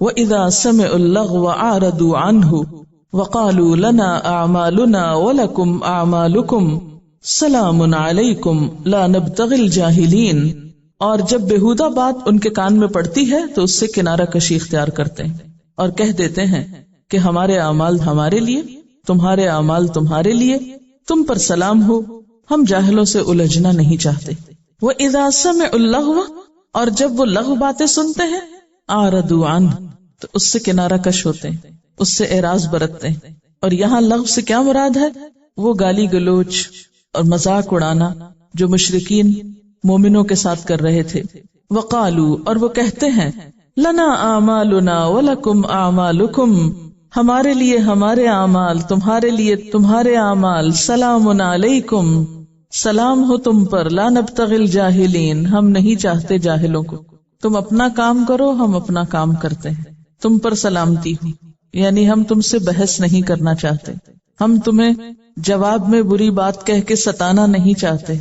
وَإِذَا سَمِعُوا اللَّغْوَ أَعْرَضُوا عَنْهُ وَقَالُوا لَنَا أَعْمَالُنَا وَلَكُمْ أَعْمَالُكُمْ سَلَامٌ عَلَيْكُمْ لَا نَبْتَغِي الْجَاهِلِينَ۔ اور جب بےہودہ بات ان کے کان میں پڑتی ہے تو اس سے کنارہ کشی اختیار کرتے ہیں اور کہہ دیتے ہیں کہ ہمارے اعمال ہمارے لیے، تمہارے اعمال تمہارے لیے، تم پر سلام ہو، ہم جاہلوں سے الجھنا نہیں چاہتے۔ وَإِذَا سَمِعُوا اللَّغْوَ، اور جب وہ لغو باتیں سنتے ہیں، أَعْرَضُوا عَنْهُ، تو اس سے کنارہ کش ہوتے ہیں، اس سے اعراض برتتے ہیں۔ اور یہاں لغو سے کیا مراد ہے؟ وہ گالی گلوچ اور مذاق اڑانا جو مشرکین مومنوں کے ساتھ کر رہے تھے۔ وقالوا، اور وہ کہتے ہیں، لنا اعمالنا ولکم اعمالکم، ہمارے لیے ہمارے اعمال، تمہارے لیے تمہارے اعمال، سلام علیکم، سلام ہو تم پر، لا نبتغی الجاہلین، ہم نہیں چاہتے جاہلوں کو، تم اپنا کام کرو، ہم اپنا کام کرتے ہیں، تم پر سلامتی ہو، یعنی ہم تم سے بحث نہیں کرنا چاہتے، ہم تمہیں جواب میں بری بات کہہ کے ستانا نہیں چاہتے،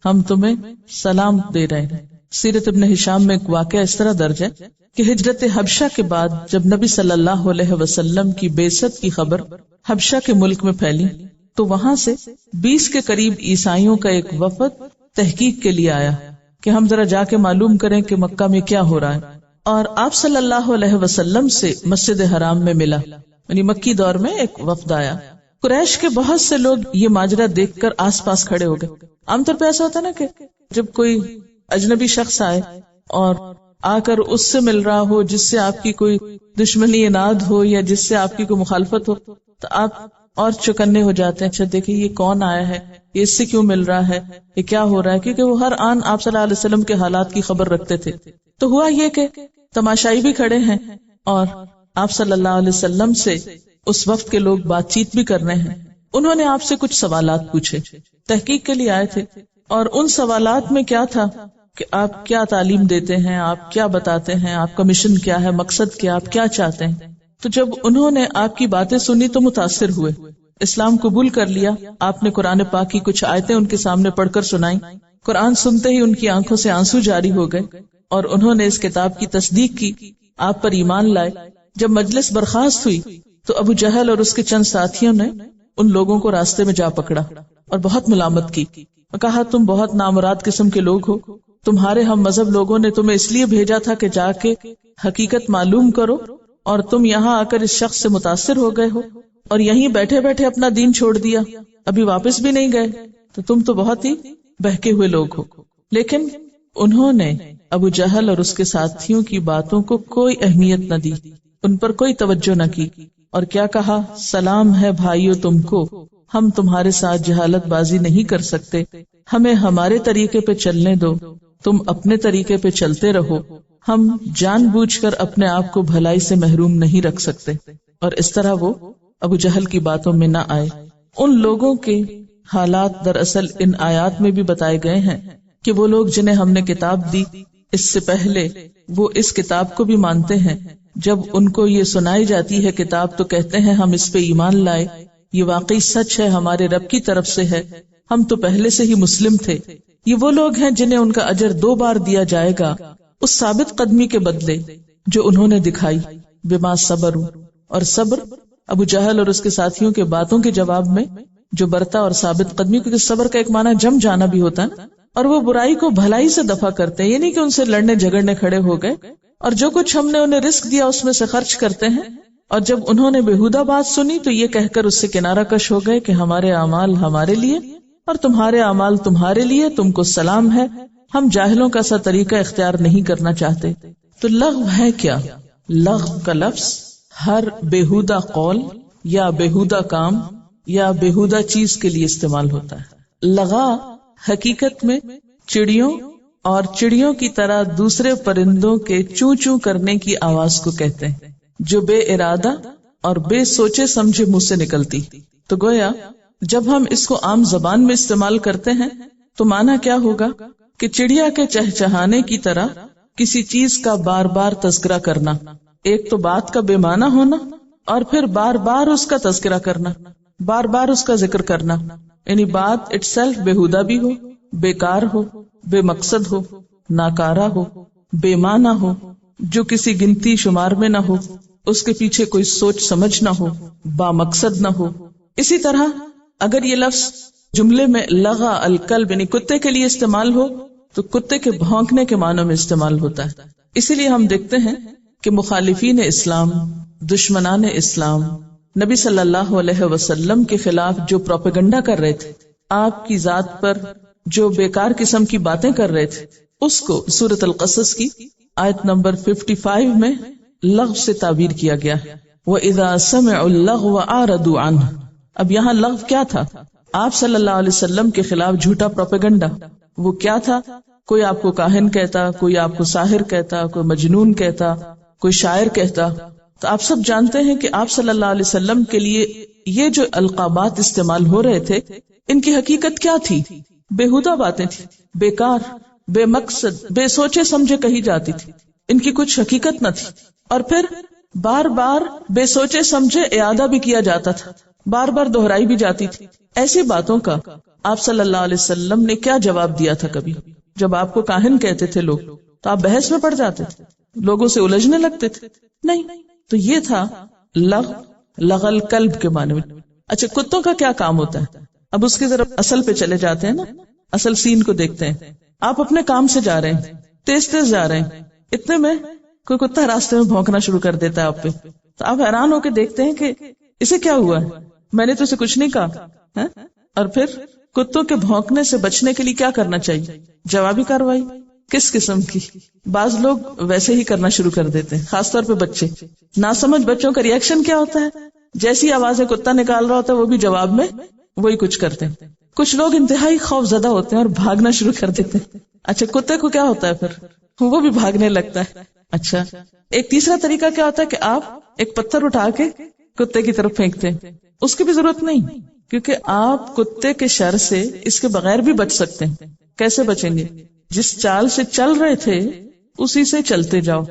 ہم تمہیں سلام دے رہے ہیں۔ سیرت ابن ہشام میں ایک واقعہ اس طرح درج ہے کہ ہجرت حبشہ کے بعد جب نبی صلی اللہ علیہ وسلم کی بعثت کی خبر حبشہ کے ملک میں پھیلی تو وہاں سے 20 کے قریب عیسائیوں کا ایک وفد تحقیق کے لیے آیا کہ ہم ذرا جا کے معلوم کریں کہ مکہ میں کیا ہو رہا ہے، اور آپ صلی اللہ علیہ وسلم سے مسجد حرام میں ملا، یعنی مکی دور میں ایک وفد آیا۔ قریش کے بہت سے لوگ یہ ماجرا دیکھ کر آس پاس کھڑے ہو گئے۔ عام طور پہ ایسا ہوتا ہے نا کہ جب کوئی اجنبی شخص آئے اور آ کر اس سے مل رہا ہو جس سے آپ کی کوئی دشمنی اناد ہو یا جس سے آپ کی کوئی مخالفت ہو تو آپ اور چکنے ہو جاتے ہیں، اچھا دیکھیں یہ کون آیا ہے، یہ اس سے کیوں مل رہا ہے، یہ کیا ہو رہا ہے، کیونکہ وہ ہر آن آپ صلی اللہ علیہ وسلم کے حالات کی خبر رکھتے تھے۔ تو ہوا یہ کہ تماشائی بھی کھڑے ہیں اور آپ صلی اللہ علیہ وسلم سے اس وقت کے لوگ بات چیت بھی کر رہے ہیں۔ انہوں نے آپ سے کچھ سوالات پوچھے، تحقیق کے لیے آئے تھے، اور ان سوالات میں کیا تھا کہ آپ کیا تعلیم دیتے ہیں، آپ کیا بتاتے ہیں، آپ کا مشن کیا ہے، مقصد کیا، آپ کیا چاہتے ہیں۔ تو جب انہوں نے آپ کی باتیں سنی تو متاثر ہوئے، اسلام قبول کر لیا۔ آپ نے قرآن پاک کی کچھ آیتیں ان کے سامنے پڑھ کر سنائیں۔ قرآن سنتے ہی ان کی آنکھوں سے آنسو جاری ہو گئے اور انہوں نے اس کتاب کی تصدیق کی، آپ پر ایمان لائے۔ جب مجلس برخاست ہوئی تو ابو جہل اور اس کے چند ساتھیوں نے ان لوگوں کو راستے میں جا پکڑا اور بہت ملامت کی اور کہا تم بہت نامراد قسم کے لوگ ہو، تمہارے ہم مذہب لوگوں نے تمہیں اس لیے بھیجا تھا کہ جا کے حقیقت معلوم کرو، اور تم یہاں آ کر اس شخص سے متاثر ہو گئے ہو اور یہیں بیٹھے بیٹھے اپنا دین چھوڑ دیا، ابھی واپس بھی نہیں گئے، تو تم تو بہت ہی بہکے ہوئے لوگ ہو۔ لیکن انہوں نے ابو جہل اور اس کے ساتھیوں کی باتوں کو کوئی اہمیت نہ دی، ان پر کوئی توجہ نہ کی، اور کیا کہا، سلام ہے بھائیو تم کو، ہم تمہارے ساتھ جہالت بازی نہیں کر سکتے، ہمیں ہمارے طریقے پہ چلنے دو، تم اپنے طریقے پہ چلتے رہو، ہم جان بوجھ کر اپنے آپ کو بھلائی سے محروم نہیں رکھ سکتے۔ اور اس طرح وہ ابو جہل کی باتوں میں نہ آئے۔ ان لوگوں کے حالات دراصل ان آیات میں بھی بتائے گئے ہیں کہ وہ لوگ جنہیں ہم نے کتاب دی اس سے پہلے وہ اس کتاب کو بھی مانتے ہیں، جب ان کو یہ سنائی جاتی ہے کتاب تو کہتے ہیں ہم اس پہ ایمان لائے، یہ واقعی سچ ہے، ہمارے رب کی طرف سے ہے، ہم تو پہلے سے ہی مسلم تھے۔ یہ وہ لوگ ہیں جنہیں ان کا اجر 2 بار دیا جائے گا اس ثابت قدمی کے بدلے جو انہوں نے دکھائی، بما صبر، اور صبر ابو جہل اور اس کے ساتھیوں کے باتوں کے جواب میں جو برتا اور ثابت قدمی، کیونکہ صبر کا ایک معنی جم جانا بھی ہوتا ہے، اور وہ برائی کو بھلائی سے دفع کرتے ہیں، یہ نہیں کہ ان سے لڑنے جھگڑنے کھڑے ہو گئے، اور جو کچھ ہم نے انہیں رزق دیا اس میں سے خرچ کرتے ہیں۔ اور جب انہوں نے بےہودہ بات سنی تو یہ کہہ کر اس سے کنارہ کش ہو گئے کہ ہمارے اعمال ہمارے لیے اور تمہارے اعمال تمہارے لیے، تم کو سلام ہے، ہم جاہلوں کا سا طریقہ اختیار نہیں کرنا چاہتے۔ تو لغو ہے کیا؟ لغو کا لفظ ہر بےہودہ قول یا بےہودہ کام یا بےہودہ چیز کے لیے استعمال ہوتا ہے۔ لغا حقیقت میں چڑیوں اور چڑیوں کی طرح دوسرے پرندوں کے چوں چوں کرنے کی آواز کو کہتے ہیں، جو بے ارادہ اور بے سوچے سمجھے منہ سے نکلتی۔ تو گویا جب ہم اس کو عام زبان میں استعمال کرتے ہیں تو معنی کیا ہوگا کہ چڑیا کے چہچہانے کی طرح کسی چیز کا بار بار تذکرہ کرنا، ایک تو بات کا بے معنی ہونا اور پھر بار بار اس کا تذکرہ کرنا، بار بار اس کا ذکر کرنا، یعنی بات اٹ سیلف بےہودہ بھی ہو، بیکار ہو، بے مقصد ہو، ناکارہ ہو، بے معنی ہو، جو کسی گنتی شمار میں نہ ہو، اس کے پیچھے کوئی سوچ سمجھ نہ ہو، با مقصد نہ ہو۔ اسی طرح اگر یہ لفظ جملے میں لغا الکلب یعنی کتے کے لیے استعمال ہو تو کتے کے بھونکنے کے معنوں میں استعمال ہوتا ہے۔ اسی لیے ہم دیکھتے ہیں کہ مخالفین اسلام، دشمنان اسلام نبی صلی اللہ علیہ وسلم کے خلاف جو پروپیگنڈا کر رہے تھے، آپ کی ذات پر جو بیکار قسم کی باتیں کر رہے تھے، اس کو سورۃ القصص کی آیت نمبر 55 میں لغو سے تعبیر کیا گیا ہے۔ وَإِذَا سَمِعُوا اللَّغْوَ أَعْرَضُوا عَنْهُ۔ اب یہاں لغو کیا تھا؟ آپ صلی اللہ علیہ وسلم کے خلاف جھوٹا پروپیگنڈا۔ وہ کیا تھا؟ کوئی آپ کو کاہن کہتا، کوئی آپ کو ساحر کہتا، کوئی مجنون کہتا، کوئی شاعر کہتا۔ تو آپ سب جانتے ہیں کہ آپ صلی اللہ علیہ وسلم کے لیے یہ جو القابات استعمال ہو رہے تھے، ان کی حقیقت کیا تھی؟ بےہودہ باتیں تھی، بیکار، بے مقصد، بے سوچے سمجھے کہی جاتی تھی، ان کی کچھ حقیقت نہ تھی۔ اور پھر بار بار بے سوچے سمجھے اعادہ بھی کیا جاتا تھا، بار بار دہرائی بھی جاتی تھی۔ ایسی باتوں کا آپ صلی اللہ علیہ وسلم نے کیا جواب دیا تھا؟ کبھی جب آپ کو کاہن کہتے تھے لوگ تو آپ بحث میں پڑ جاتے تھے، لوگوں سے الجھنے لگتے تھے؟ نہیں۔ تو یہ تھا لغل کلب کے معنی میں۔ اچھا، کتوں کا کیا کام ہوتا ہے؟ اب اس کی طرف اصل پہ چلے جاتے ہیں نا، اصل سین کو دیکھتے ہیں۔ آپ اپنے کام سے جا رہے ہیں، تیز تیز جا رہے ہیں، اتنے میں کوئی کتا راستے میں بھونکنا شروع کر دیتا ہے آپ پہ، تو آپ حیران ہو کے دیکھتے ہیں کہ اسے کیا ہوا ہے، میں نے تو اسے کچھ نہیں کہا۔ اور پھر کتوں کے بھونکنے سے بچنے کے لیے کیا کرنا چاہیے؟ جوابی کارروائی۔ کس قسم کی؟ بعض لوگ ویسے ہی کرنا شروع کر دیتے ہیں، خاص طور پہ بچے۔ ناسمجھ بچوں کا ری ایکشن کیا ہوتا ہے؟ جیسی آوازیں کتا نکال رہا ہوتا ہے وہ بھی جواب میں وہی کچھ کرتے ہیں۔ کچھ لوگ انتہائی خوف زدہ ہوتے ہیں اور بھاگنا شروع کر دیتے ہیں۔ اچھا، کتے کو کیا ہوتا ہے پھر؟ وہ بھی بھاگنے لگتا ہے۔ اچھا، ایک تیسرا طریقہ کیا ہوتا ہے کہ آپ ایک پتھر اٹھا کے کتے کی طرف پھینکتے ہیں۔ اس کی بھی ضرورت نہیں، کیونکہ آپ کتے کے شر سے اس کے بغیر بھی بچ سکتے ہیں۔ کیسے بچیں گے؟ جس چال سے چل رہے تھے اسی سے چلتے جاؤ،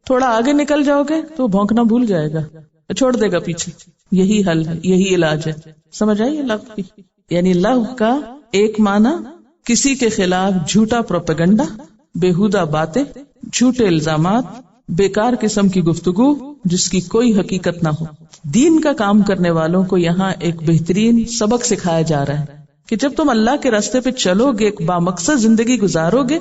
تھوڑا آگے نکل جاؤ گے تو بھونکنا بھول جائے گا، چھوڑ دے گا پیچھے۔ یہی حل ہے، یہی علاج ہے۔ سمجھ آئی لغو کی؟ یعنی لغو کا ایک معنی کسی کے خلاف جھوٹا پروپیگنڈا، بےہودہ باتیں، جھوٹے الزامات، بیکار قسم کی گفتگو جس کی کوئی حقیقت نہ ہو۔ دین کا کام کرنے والوں کو یہاں ایک بہترین سبق سکھایا جا رہا ہے کہ جب تم اللہ کے راستے پہ چلو گے، ایک بامقصد زندگی گزارو گے،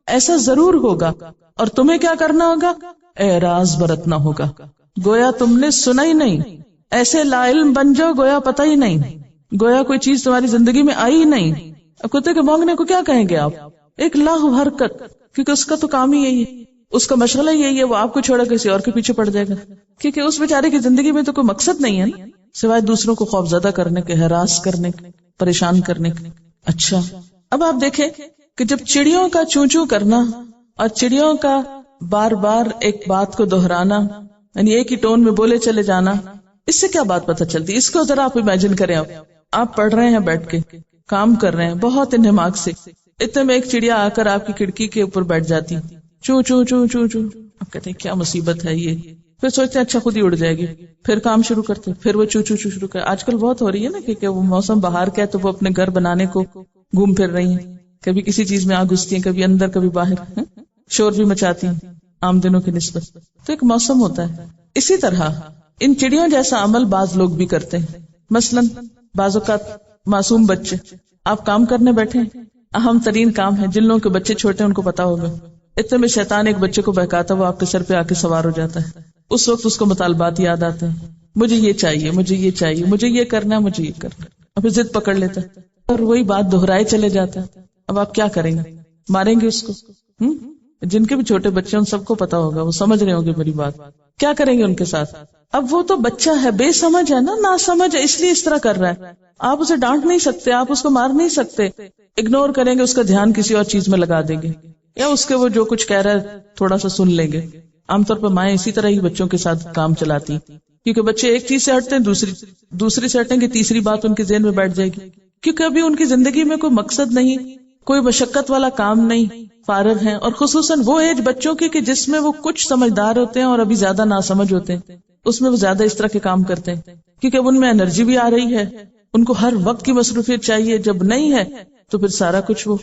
ایسا ضرور ہوگا، اور تمہیں کیا کرنا ہوگا؟ اعراض برتنا ہوگا، گویا تم نے سنا ہی نہیں، ایسے لا علم بن جاؤ گویا پتہ ہی نہیں، گویا کوئی چیز تمہاری زندگی میں آئی ہی نہیں۔ کتے کے بھونکنے کو کیا کہیں گے آپ؟ ایک لغو حرکت، کیونکہ اس کا تو کام ہی یہی ہے، اس کا مشغلہ یہی ہے، وہ آپ کو چھوڑا کسی اور کے پیچھے پڑ جائے گا، کیونکہ اس بیچارے کی زندگی میں تو کوئی مقصد نہیں ہے نا، سوائے دوسروں کو خوف زدہ کرنے کے، ہراس کرنے کے، پریشان کرنے کے۔ اچھا، اب آپ دیکھیں کہ جب چڑیوں کا چوں چوں کرنا اور چڑیوں کا بار بار ایک بات کو دہرانا، یعنی ایک ہی ٹون میں بولے چلے جانا، اس سے کیا بات پتہ چلتی؟ اس کو ذرا آپ امیجن کریں۔ آپ پڑھ رہے ہیں بیٹھ کے، کام کر رہے ہیں بہت انہماک سے، اتنے میں ایک چڑیا آ کر آپ کی کھڑکی کے اوپر بیٹھ جاتی، چوں چوں چوں چوں چوں، آپ کہتے ہیں کیا مصیبت ہے یہ، پھر سوچتے ہیں اچھا خود ہی اڑ جائے گی، پھر کام شروع کرتے، پھر وہ چوں چوں چوں شروع کر۔ آج کل بہت ہو رہی ہے نا کہ وہ موسم بہار کا ہے تو وہ اپنے گھر بنانے کو گھوم پھر رہی ہیں، کبھی کسی چیز میں آ گھستی ہیں، کبھی اندر کبھی باہر، شور بھی مچاتی ہیں عام دنوں کی نسبت، تو ایک موسم ہوتا ہے۔ اسی طرح ان چڑیوں جیسا عمل بعض لوگ بھی کرتے ہیں۔ مثلاً بعض اوقات معصوم بچے، آپ کام کرنے بیٹھے، اہم ترین کام ہے، جن لوگوں کے بچے چھوٹے ہیں ان کو پتا ہوگا، اتنے میں شیطان ایک بچے کو بہکاتا، وہ آپ کے سر پہ آ کے سوار ہو جاتا ہے۔ اس وقت اس کو مطالبات یاد آتے ہیں، مجھے یہ چاہیے، مجھے یہ چاہیے، مجھے یہ کرنا ہے، مجھے یہ کرنا ہے، اور پھر ضد پکڑ لیتا ہے اور وہی بات دہرائے چلے جاتا ہے۔ اب آپ کیا کریں گے؟ ماریں گے اس کو؟ جن کے بھی چھوٹے بچے ان سب کو پتا ہوگا، وہ سمجھ رہے ہوں گے میری بات، کیا کریں گے ان کے ساتھ؟ اب وہ تو بچہ ہے، بے سمجھ ہے نا، نا سمجھ ہے، اس لیے اس طرح کر رہا ہے۔ آپ اسے ڈانٹ نہیں سکتے، آپ اس کو مار نہیں سکتے، اگنور کریں گے، اس کا دھیان کسی اور چیز میں لگا دیں گے، یا اس کے وہ جو کچھ کہہ رہا ہے تھوڑا سا سن لیں گے۔ عام طور پر مائیں اسی طرح ہی بچوں کے ساتھ کام چلاتی، کیونکہ بچے ایک چیز سے ہٹتے ہیں دوسری سے ہٹیں گے، تیسری بات ان کے ذہن میں بیٹھ جائے گی، کیونکہ ابھی ان کی زندگی میں کوئی مقصد نہیں، کوئی مشقت والا کام نہیں، فارغ ہیں۔ اور خصوصاً وہ ایج بچوں کی کہ جس میں وہ کچھ سمجھدار ہوتے ہیں اور ابھی زیادہ ناسمجھ ہوتے ہیں، اس میں وہ زیادہ اس طرح کے کام کرتے ہیں، کیونکہ اب ان میں انرجی بھی آ رہی ہے، ان کو ہر وقت کی مصروفیت چاہیے، جب نہیں ہے تو پھر سارا کچھ وہ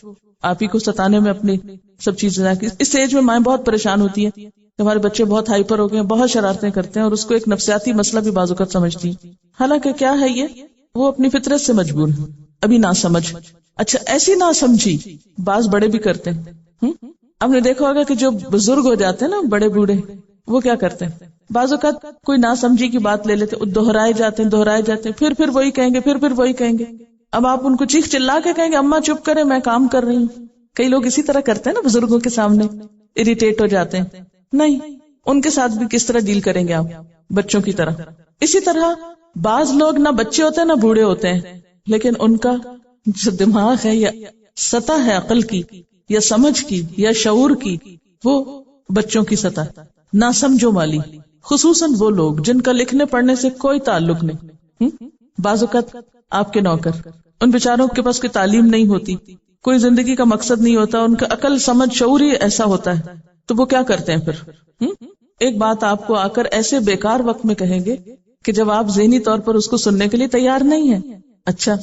آپ ہی کو ستانے میں اپنی سب چیزیں۔ اس ایج میں مائیں بہت پریشان ہوتی ہیں، ہمارے بچے بہت ہائپر ہو گئے ہیں، بہت شرارتیں کرتے ہیں، اور اس کو ایک نفسیاتی مسئلہ بھی بعض اوقات سمجھتی ہیں، حالانکہ کیا ہے یہ، وہ اپنی فطرت سے مجبور ہے، ابھی نہ سمجھ۔ اچھا ایسی نہ سمجھی بعض بڑے بھی کرتے ہیں۔ آپ نے دیکھا ہوگا کہ جو بزرگ ہو جاتے ہیں نا، بڑے بوڑھے، وہ کیا کرتے ہیں، بعض اوقات کوئی نہ سمجھی کی بات لے لیتے، دہرائے جاتے ہیں، پھر وہی کہیں گے، پھر وہی کہیں گے۔ اب آپ ان کو چیخ چلا کے کہیں گے اماں چپ کریں، میں کام کر رہی ہوں۔ کئی لوگ اسی طرح کرتے ہیں نا، بزرگوں کے سامنے اریٹیٹ ہو جاتے ہیں۔ نہیں، ان کے ساتھ بھی کس طرح ڈیل کریں گے آپ، بچوں کی طرح۔ اسی طرح بعض لوگ نہ بچے ہوتے ہیں نہ بوڑھے ہوتے ہیں، لیکن ان کا جو دماغ ہے یا سطح ہے عقل کی یا سمجھ کی یا شعور کی، وہ بچوں کی سطح، نہ سمجھو مالی، خصوصاً وہ لوگ جن کا لکھنے پڑھنے سے کوئی تعلق نہیں۔ بعض اوقات آپ کے نوکر، ان بیچاروں کے پاس کوئی تعلیم نہیں ہوتی، کوئی زندگی کا مقصد نہیں ہوتا، ان کا عقل سمجھ شعور ہی ایسا ہوتا ہے، تو وہ کیا کرتے ہیں پھر؟ ایک بات آپ کو آ کر ایسے بیکار وقت میں کہیں گے کہ جب آپ ذہنی طور پر اس کو سننے کے لیے تیار نہیں ہیں۔ اچھا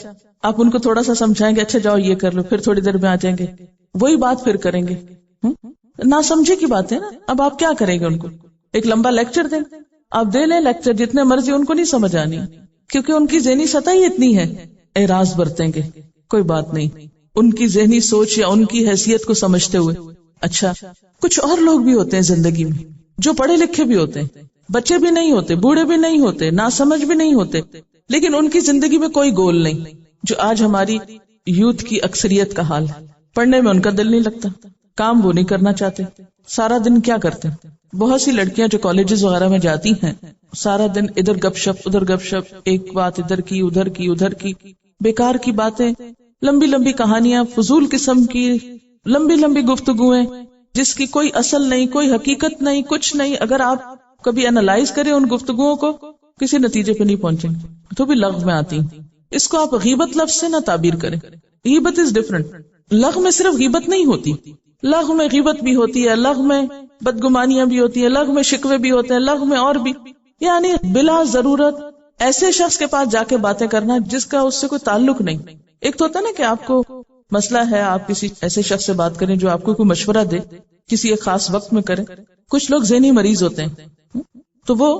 آپ ان کو تھوڑا سا سمجھائیں گے، اچھا جاؤ یہ کر لو، پھر تھوڑی دیر میں آ جائیں گے، وہی بات پھر کریں گے۔ نہ سمجھے کی بات ہے نا۔ اب آپ کیا کریں گے؟ ان کو ایک لمبا لیکچر دیں، آپ دے لیں لیکچر جتنے مرضی، ان کو نہیں سمجھ آنی، کیونکہ ان کی ذہنی سطح ہی اتنی ہے۔ اعراض برتیں گے، کوئی بات نہیں، ان کی ذہنی سوچ یا ان کی حیثیت کو سمجھتے ہوئے۔ اچھا کچھ اور لوگ بھی ہوتے ہیں زندگی میں جو پڑھے لکھے بھی ہوتے ہیں، بچے بھی نہیں ہوتے، بوڑھے بھی نہیں ہوتے، ناسمجھ بھی نہیں ہوتے، لیکن ان کی زندگی میں کوئی گول نہیں، جو آج ہماری یوتھ کی اکثریت کا حال ہے۔ پڑھنے میں ان کا دل نہیں لگتا، کام وہ نہیں کرنا چاہتے، سارا دن کیا کرتے ہیں؟ بہت سی لڑکیاں جو کالجز وغیرہ میں جاتی ہیں، سارا دن ادھر گپ شپ ادھر گپ شپ، ایک بات ادھر کی ادھر کی، بیکار کی باتیں، لمبی لمبی کہانیاں، فضول قسم کی لمبی لمبی گفتگویں جس کی کوئی اصل نہیں، کوئی حقیقت نہیں، کچھ نہیں۔ اگر آپ کبھی انالائز کریں ان گفتگوؤں کو، کسی نتیجے پہ نہیں پہنچیں گے، تو بھی لغو میں آتی ہیں۔ اس کو آپ غیبت لفظ سے نہ تعبیر کریں، غیبت از ڈفرنٹ۔ لغو میں صرف غیبت نہیں ہوتی، لغو میں غیبت بھی ہوتی ہے، لغو میں بدگمانیاں بھی ہوتی ہیں، لغو میں شکوے بھی ہوتے ہیں، لغو میں اور بھی، یعنی بلا ضرورت ایسے شخص کے پاس جا کے باتیں کرنا جس کا اس سے کوئی تعلق نہیں۔ ایک تو ہوتا ہے نا کہ آپ کو مسئلہ ہے، آپ کسی ایسے شخص سے بات کریں جو آپ کو کوئی مشورہ دے، کسی ایک خاص وقت میں کریں۔ کچھ لوگ ذہنی مریض ہوتے ہیں، تو وہ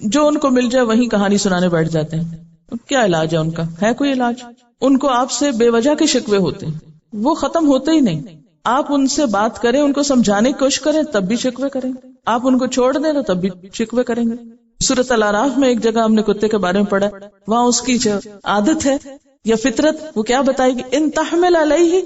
جو ان کو مل جائے وہیں کہانی سنانے بیٹھ جاتے ہیں۔ کیا علاج ہے ان کا؟ ہے کوئی علاج؟ ان کو آپ سے بے وجہ کے شکوے ہوتے ہیں، وہ ختم ہوتے ہی نہیں۔ آپ ان سے بات کریں، ان کو سمجھانے کی کوشش کریں، تب بھی شکوے کریں گے۔ آپ ان کو چھوڑ دیں تو تب بھی شکوے کریں گے۔ سورۃ الاعراف میں ایک جگہ ہم نے کتے کے بارے میں پڑھا، وہاں اس کی جو عادت ہے یا فطرت، وہ کیا بتائے گی؟ ان تحمل علیہ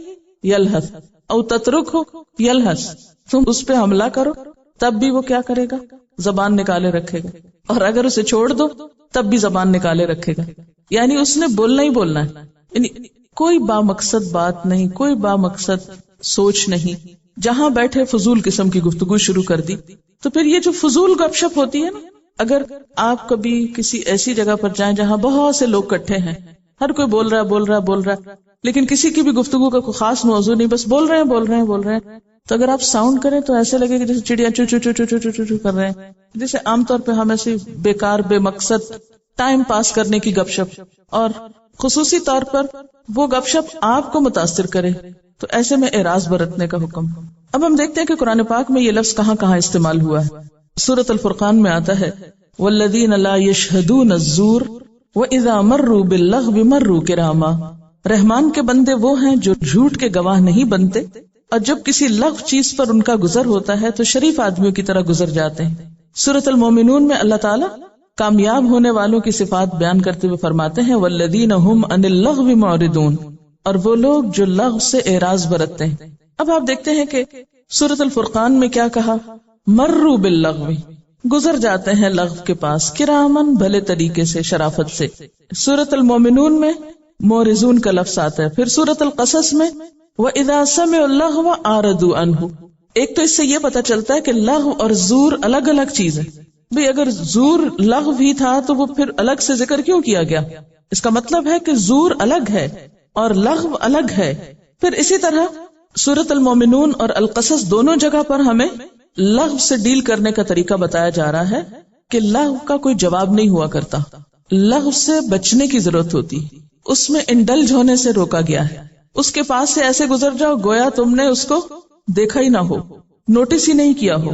یلہث او تترکہ یلہث، تم اس پہ حملہ کرو تب بھی وہ کیا کرے گا؟ زبان نکالے رکھے گا، اور اگر اسے چھوڑ دو تب بھی زبان نکالے رکھے گا۔ یعنی اس نے بولنا ہی بولنا ہے، یعنی کوئی بامقصد بات نہیں، کوئی بامقصد سوچ نہیں، جہاں بیٹھے فضول قسم کی گفتگو شروع کر دی۔ تو پھر یہ جو فضول گپ شپ ہوتی ہے نا، اگر آپ کبھی کسی ایسی جگہ پر جائیں جہاں بہت سے لوگ اکٹھے ہیں، ہر کوئی بول رہا ہے، لیکن کسی کی بھی گفتگو کا کوئی خاص موضوع نہیں، بس بول رہے ہیں، تو اگر آپ ساؤنڈ کریں تو ایسے لگے کہ جیسے چڑیا چو چو چو چو چو چو چو کر رہے ہیں، جیسے عام طور پہ ہم ایسے بیکار بے مقصد ٹائم پاس کرنے کی گپ شپ، اور خصوصی طور پر وہ گپ شپ آپ کو متاثر کرے، تو ایسے میں اعراض برتنے کا حکم۔ اب ہم دیکھتے ہیں کہ قرآن پاک میں یہ لفظ کہاں کہاں استعمال ہوا ہے۔ سورۃ الفرقان میں آتا ہے والذین لا یشہدون الزور وَإِذَا مَرُّوا بِاللَّغْوِ مَرُّوا كِرَامًا، رحمان کے بندے وہ ہیں جو جھوٹ کے گواہ نہیں بنتے، اور جب کسی لغو چیز پر ان کا گزر ہوتا ہے تو شریف آدمیوں کی طرح گزر جاتے ہیں۔ سورۃ المومنون میں اللہ تعالیٰ کامیاب ہونے والوں کی صفات بیان کرتے ہوئے فرماتے ہیں والذین هم عن اللغو معرضون، اور وہ لوگ جو لغو سے اعراض برتتے ہیں۔ اب آپ دیکھتے ہیں کہ سورۃ الفرقان میں کیا کہا؟ مروا باللغو، گزر جاتے ہیں لغو کے پاس، کرامن، بھلے طریقے سے، شرافت سے۔ سورۃ المومنون میں معرضون کا لفظ آتا ہے، پھر سورۃ القصص میں وَإِذَا سَمِعُوا اللَّغْوَ أَعْرَضُوا عَنْهُ۔ ایک تو اس سے یہ پتہ چلتا ہے کہ لغو اور زور الگ الگ چیز ہے۔ بھئی اگر زور لغو بھی تھا تو وہ پھر الگ سے ذکر کیوں کیا گیا؟ اس کا مطلب ہے کہ زور الگ ہے اور لغو الگ ہے۔ پھر اسی طرح سورۃ المومنون اور القصص دونوں جگہ پر ہمیں لغو سے ڈیل کرنے کا طریقہ بتایا جا رہا ہے کہ لغو کا کوئی جواب نہیں ہوا کرتا، لغو سے بچنے کی ضرورت ہوتی، اس میں انڈلج ہونے سے روکا گیا ہے۔ اس کے پاس سے ایسے گزر جاؤ گویا تم نے اس کو دیکھا ہی نہ ہو، نوٹس ہی نہیں کیا ہو،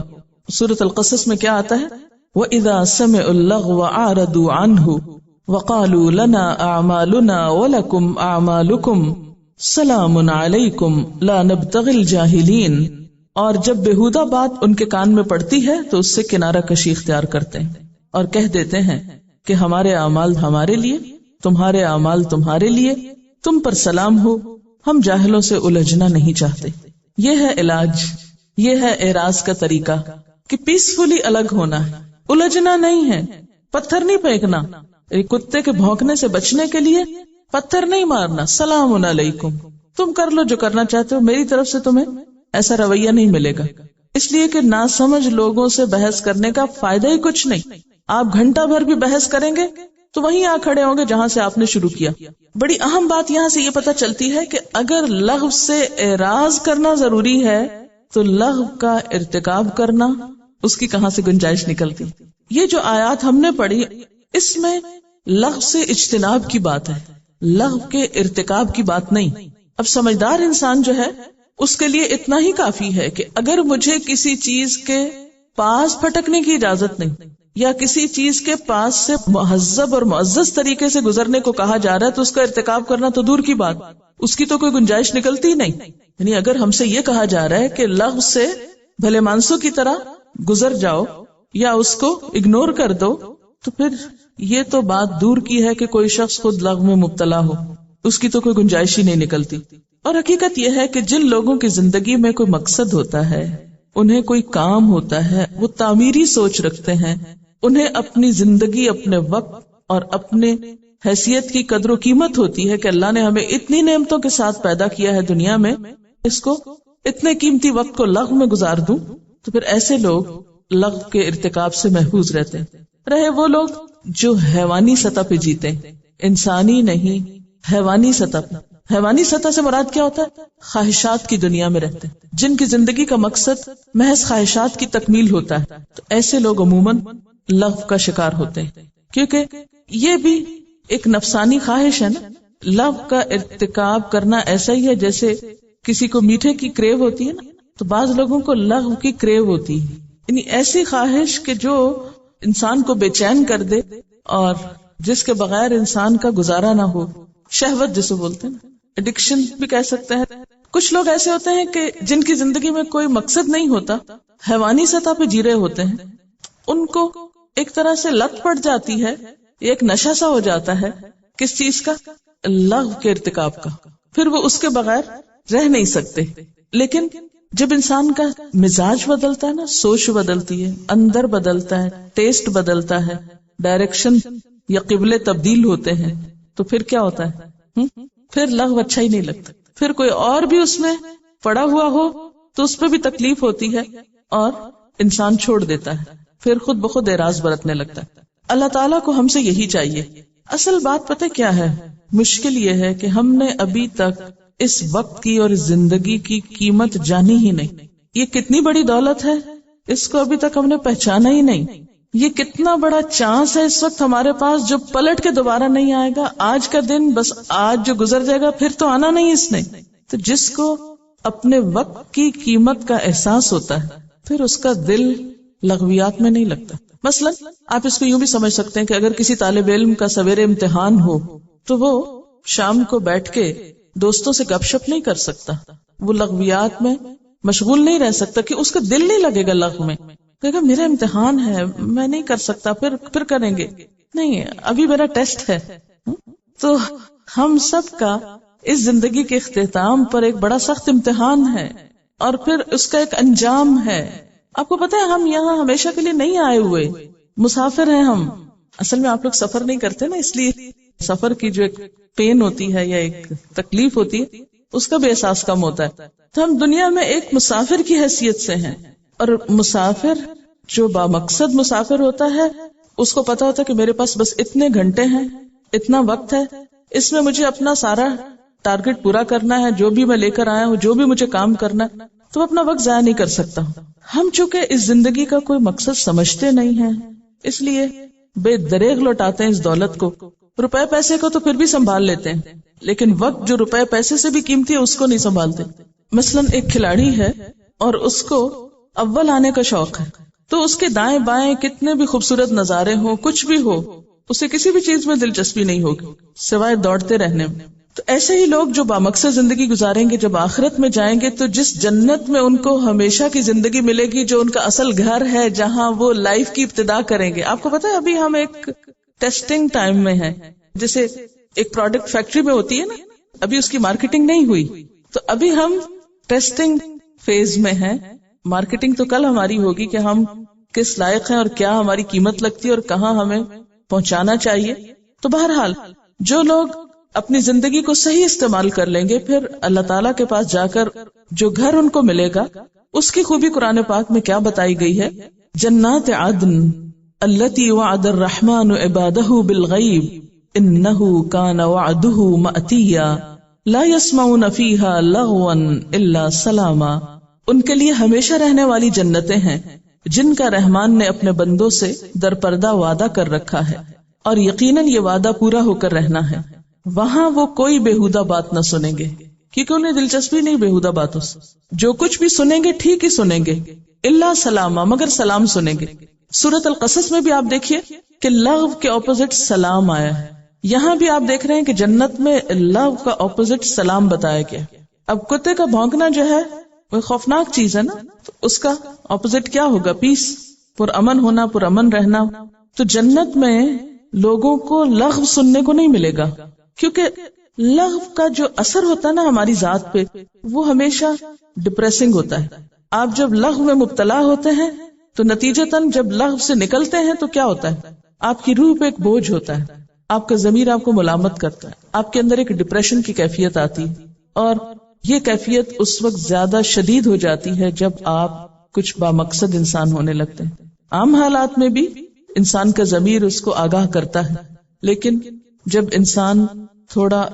سورۃ القصص میں کیا آتا ہے؟ وَإِذَا سَمِعُوا اللَّغْوَ أَعْرَضُوا عَنْهُ وَقَالُوا لَنَا أَعْمَالُنَا وَلَكُمْ أَعْمَالُكُمْ سَلَامٌ عَلَيْكُمْ لَا نَبْتَغِي الْجَاهِلِينَ. اور جب بےہودہ بات ان کے کان میں پڑتی ہے تو اس سے کنارہ کشی اختیار کرتے ہیں اور کہہ دیتے ہیں کہ ہمارے اعمال ہمارے لیے، تمہارے اعمال تمہارے لیے، تم پر سلام ہو، ہم جاہلوں سے الجھنا نہیں چاہتے. یہ ہے علاج، یہ ہے اعراض کا طریقہ کہ پیسفلی الگ ہونا ہے، الجھنا نہیں ہے. پتھر نہیں پھینکنا، کتے کے بھونکنے سے بچنے کے لیے پتھر نہیں مارنا. سلام علیکم، تم کر لو جو کرنا چاہتے ہو، میری طرف سے تمہیں ایسا رویہ نہیں ملے گا. اس لیے کہ ناسمجھ لوگوں سے بحث کرنے کا فائدہ ہی کچھ نہیں. آپ گھنٹہ بھر بھی بحث کریں گے تو وہیں آ کھڑے ہوں گے جہاں سے آپ نے شروع کیا. بڑی اہم بات یہاں سے یہ پتہ چلتی ہے کہ اگر لغو سے اعراض کرنا ضروری ہے تو لغو کا ارتکاب کرنا، اس کی کہاں سے گنجائش نکلتی. یہ جو آیات ہم نے پڑھی اس میں لغو سے اجتناب کی بات ہے، لغو کے ارتکاب کی بات نہیں. اب سمجھدار انسان جو ہے اس کے لیے اتنا ہی کافی ہے کہ اگر مجھے کسی چیز کے پاس پھٹکنے کی اجازت نہیں یا کسی چیز کے پاس سے مہذب اور معزز طریقے سے گزرنے کو کہا جا رہا ہے تو اس کا ارتکاب کرنا تو دور کی بات، اس کی تو کوئی گنجائش نکلتی نہیں. یعنی اگر ہم سے یہ کہا جا رہا ہے کہ لغو سے بھلے مانسوں کی طرح گزر جاؤ یا اس کو اگنور کر دو تو پھر یہ تو بات دور کی ہے کہ کوئی شخص خود لغو میں مبتلا ہو، اس کی تو کوئی گنجائش ہی نہیں نکلتی. اور حقیقت یہ ہے کہ جن لوگوں کی زندگی میں کوئی مقصد ہوتا ہے، انہیں کوئی کام ہوتا ہے، وہ تعمیری سوچ رکھتے ہیں، انہیں اپنی زندگی، اپنے وقت اور اپنے حیثیت کی قدر و قیمت ہوتی ہے کہ اللہ نے ہمیں اتنی نعمتوں کے ساتھ پیدا کیا ہے دنیا میں، اس کو اتنے قیمتی وقت کو لغو میں گزار دوں. تو پھر ایسے لوگ لغو کے ارتکاب سے محفوظ رہتے ہیں. رہے وہ لوگ جو حیوانی سطح پہ جیتے ہیں، انسانی نہیں، حیوانی سطح پہ. حیوانی سطح سے مراد کیا ہوتا ہے؟ خواہشات کی دنیا میں رہتے ہیں، جن کی زندگی کا مقصد محض خواہشات کی تکمیل ہوتا ہے. تو ایسے لوگ عموماً لغو کا شکار ہوتے ہیں، کیونکہ یہ بھی ایک نفسانی خواہش ہے نا. لغو کا ارتکاب کرنا ایسا ہی ہے جیسے کسی کو میٹھے کی کریو ہوتی ہے نا، تو بعض لوگوں کو لغو کی کریو ہوتی ہے، یعنی ایسی خواہش کہ جو انسان کو بے چین کر دے اور جس کے بغیر انسان کا گزارا نہ ہو. شہوت جسے بولتے ہیں، ایڈکشن بھی کہہ سکتے ہیں. کچھ لوگ ایسے ہوتے ہیں کہ جن کی زندگی میں کوئی مقصد نہیں ہوتا، حیوانی سطح پہ جی رہے ہوتے ہیں، ان کو ایک طرح سے لت پڑ جاتی ہے، ایک نشہ سا ہو جاتا ہے. کس چیز کا؟ لغو کے ارتکاب کا. پھر وہ اس کے بغیر رہ نہیں سکتے. لیکن جب انسان کا مزاج بدلتا ہے نا، سوچ بدلتی ہے، اندر بدلتا ہے، ٹیسٹ بدلتا ہے، ڈائریکشن یا قبلے تبدیل ہوتے ہیں، تو پھر کیا ہوتا ہے؟ پھر لغو اچھا ہی نہیں لگتا. پھر کوئی اور بھی اس میں پڑا ہوا ہو تو اس پہ بھی تکلیف ہوتی ہے اور انسان چھوڑ دیتا ہے، پھر خود بخود اعراض برتنے لگتا ہے. اللہ تعالیٰ کو ہم سے یہی چاہیے. اصل بات پتہ کیا ہے؟ مشکل یہ ہے کہ ہم نے ابھی تک اس وقت کی اور زندگی کی قیمت جانی ہی نہیں. یہ کتنی بڑی دولت ہے، اس کو ابھی تک ہم نے پہچانا ہی نہیں. یہ کتنا بڑا چانس ہے اس وقت ہمارے پاس جو پلٹ کے دوبارہ نہیں آئے گا. آج کا دن بس آج جو گزر جائے گا پھر تو آنا نہیں اس نے. تو جس کو اپنے وقت کی قیمت کا احساس ہوتا ہے پھر اس کا دل لغویات میں نہیں لگتا. مثلا آپ اس کو یوں بھی سمجھ سکتے ہیں کہ اگر کسی طالب علم کا سویرے امتحان ہو تو وہ شام کو بیٹھ کے دوستوں سے گپ شپ نہیں کر سکتا، وہ لغویات میں مشغول نہیں رہ سکتا کہ اس کا دل نہیں لگے گا لغو میں. کہے گا میرا امتحان ہے، میں نہیں کر سکتا، پھر کریں گے، نہیں ابھی میرا ٹیسٹ ہے. تو ہم سب کا اس زندگی کے اختتام پر ایک بڑا سخت امتحان ہے اور پھر اس کا ایک انجام ہے. آپ کو پتا ہے ہم یہاں ہمیشہ کے لیے نہیں آئے ہوئے، مسافر ہیں ہم. اصل میں آپ لوگ سفر نہیں کرتے نا، اس لیے سفر کی جو ایک پین ہوتی ہے یا ایک تکلیف ہوتی ہے اس کا بھی احساس کم ہوتا ہے. تو ہم دنیا میں ایک مسافر کی حیثیت سے ہیں، اور مسافر جو بامقصد مسافر ہوتا ہے اس کو پتا ہوتا ہے کہ میرے پاس بس اتنے گھنٹے ہیں، اتنا وقت ہے، اس میں مجھے اپنا سارا ٹارگٹ پورا کرنا ہے، جو بھی میں لے کر آیا ہوں، جو بھی مجھے کام کرنا ہے، تو اپنا وقت ضائع نہیں کر سکتا. ہم چونکہ اس زندگی کا کوئی مقصد سمجھتے نہیں ہیں، اس لیے بے دریغ لوٹاتے ہیں اس دولت کو. روپے پیسے کو تو پھر بھی سنبھال لیتے ہیں، لیکن وقت جو روپے پیسے سے بھی قیمتی ہے اس کو نہیں سنبھالتے. مثلا ایک کھلاڑی ہے اور اس کو اول آنے کا شوق ہے، تو اس کے دائیں بائیں کتنے بھی خوبصورت نظارے ہوں، کچھ بھی ہو، اسے کسی بھی چیز میں دلچسپی نہیں ہوگی سوائے دوڑتے رہنے میں۔ تو ایسے ہی لوگ جو بامقصد زندگی گزاریں گے، جب آخرت میں جائیں گے تو جس جنت میں ان کو ہمیشہ کی زندگی ملے گی، جو ان کا اصل گھر ہے، جہاں وہ لائف کی ابتدا کریں گے۔ آپ کو پتا ہے ابھی ہم ایک ٹیسٹنگ ٹائم میں ہیں، جیسے ایک پروڈکٹ فیکٹری میں ہوتی ہے نا، ابھی اس کی مارکیٹنگ نہیں ہوئی، تو ابھی ہم ٹیسٹنگ فیز میں ہیں۔ مارکیٹنگ تو کل ہماری ہوگی کہ ہم کس لائق ہیں اور کیا ہماری قیمت لگتی ہے اور کہاں ہمیں پہنچانا چاہیے۔ تو بہرحال جو لوگ اپنی زندگی کو صحیح استعمال کر لیں گے، پھر اللہ تعالیٰ کے پاس جا کر جو گھر ان کو ملے گا، اس کی خوبی قرآن پاک میں کیا بتائی گئی ہے؟ جنات عدن التی وعد الرحمن عبادہ بالغیب انہ کان وعدہ مأتیا لا يسمعون فیہا لغوا الا سلاما۔ ان کے لیے ہمیشہ رہنے والی جنتیں ہیں جن کا رحمان نے اپنے بندوں سے درپردہ وعدہ کر رکھا ہے، اور یقیناً یہ وعدہ پورا ہو کر رہنا ہے۔ وہاں وہ کوئی بےہودہ بات نہ سنیں گے، کیونکہ انہیں دلچسپی نہیں بےہودہ باتوں سے، جو کچھ بھی سنیں گے ٹھیک ہی سنیں گے، الا سلاما، مگر سلام سنیں گے۔ سورۃ القصص میں بھی آپ دیکھیے کہ لغو کے اپوزٹ سلام آیا ہے، یہاں بھی آپ دیکھ رہے ہیں کہ جنت میں لغو کا اپوزٹ سلام بتایا گیا۔ اب کتے کا بھونکنا جو ہے وہ خوفناک چیز ہے نا، تو اس کا اپوزٹ کیا ہوگا؟ پیس، پرامن ہونا، پرامن رہنا۔ تو جنت میں لوگوں کو لغو سننے کو نہیں ملے گا، کیونکہ لغو کا جو اثر ہوتا ہے نا ہماری ذات پہ، وہ ہمیشہ ڈپریسنگ ہوتا ہے۔ آپ جب لغو میں مبتلا ہوتے ہیں تو نتیجتاً جب لغو سے نکلتے ہیں تو کیا ہوتا ہے؟ آپ کی روح پہ ایک بوجھ ہوتا ہے، آپ کا ضمیر آپ کو ملامت کرتا ہے، آپ کے اندر ایک ڈپریشن کی کیفیت آتی ہے، اور یہ کیفیت اس وقت زیادہ شدید ہو جاتی ہے جب آپ کچھ بامقصد انسان ہونے لگتے ہیں۔ عام حالات میں بھی انسان کا ضمیر اس کو آگاہ کرتا ہے، لیکن جب انسان تھوڑا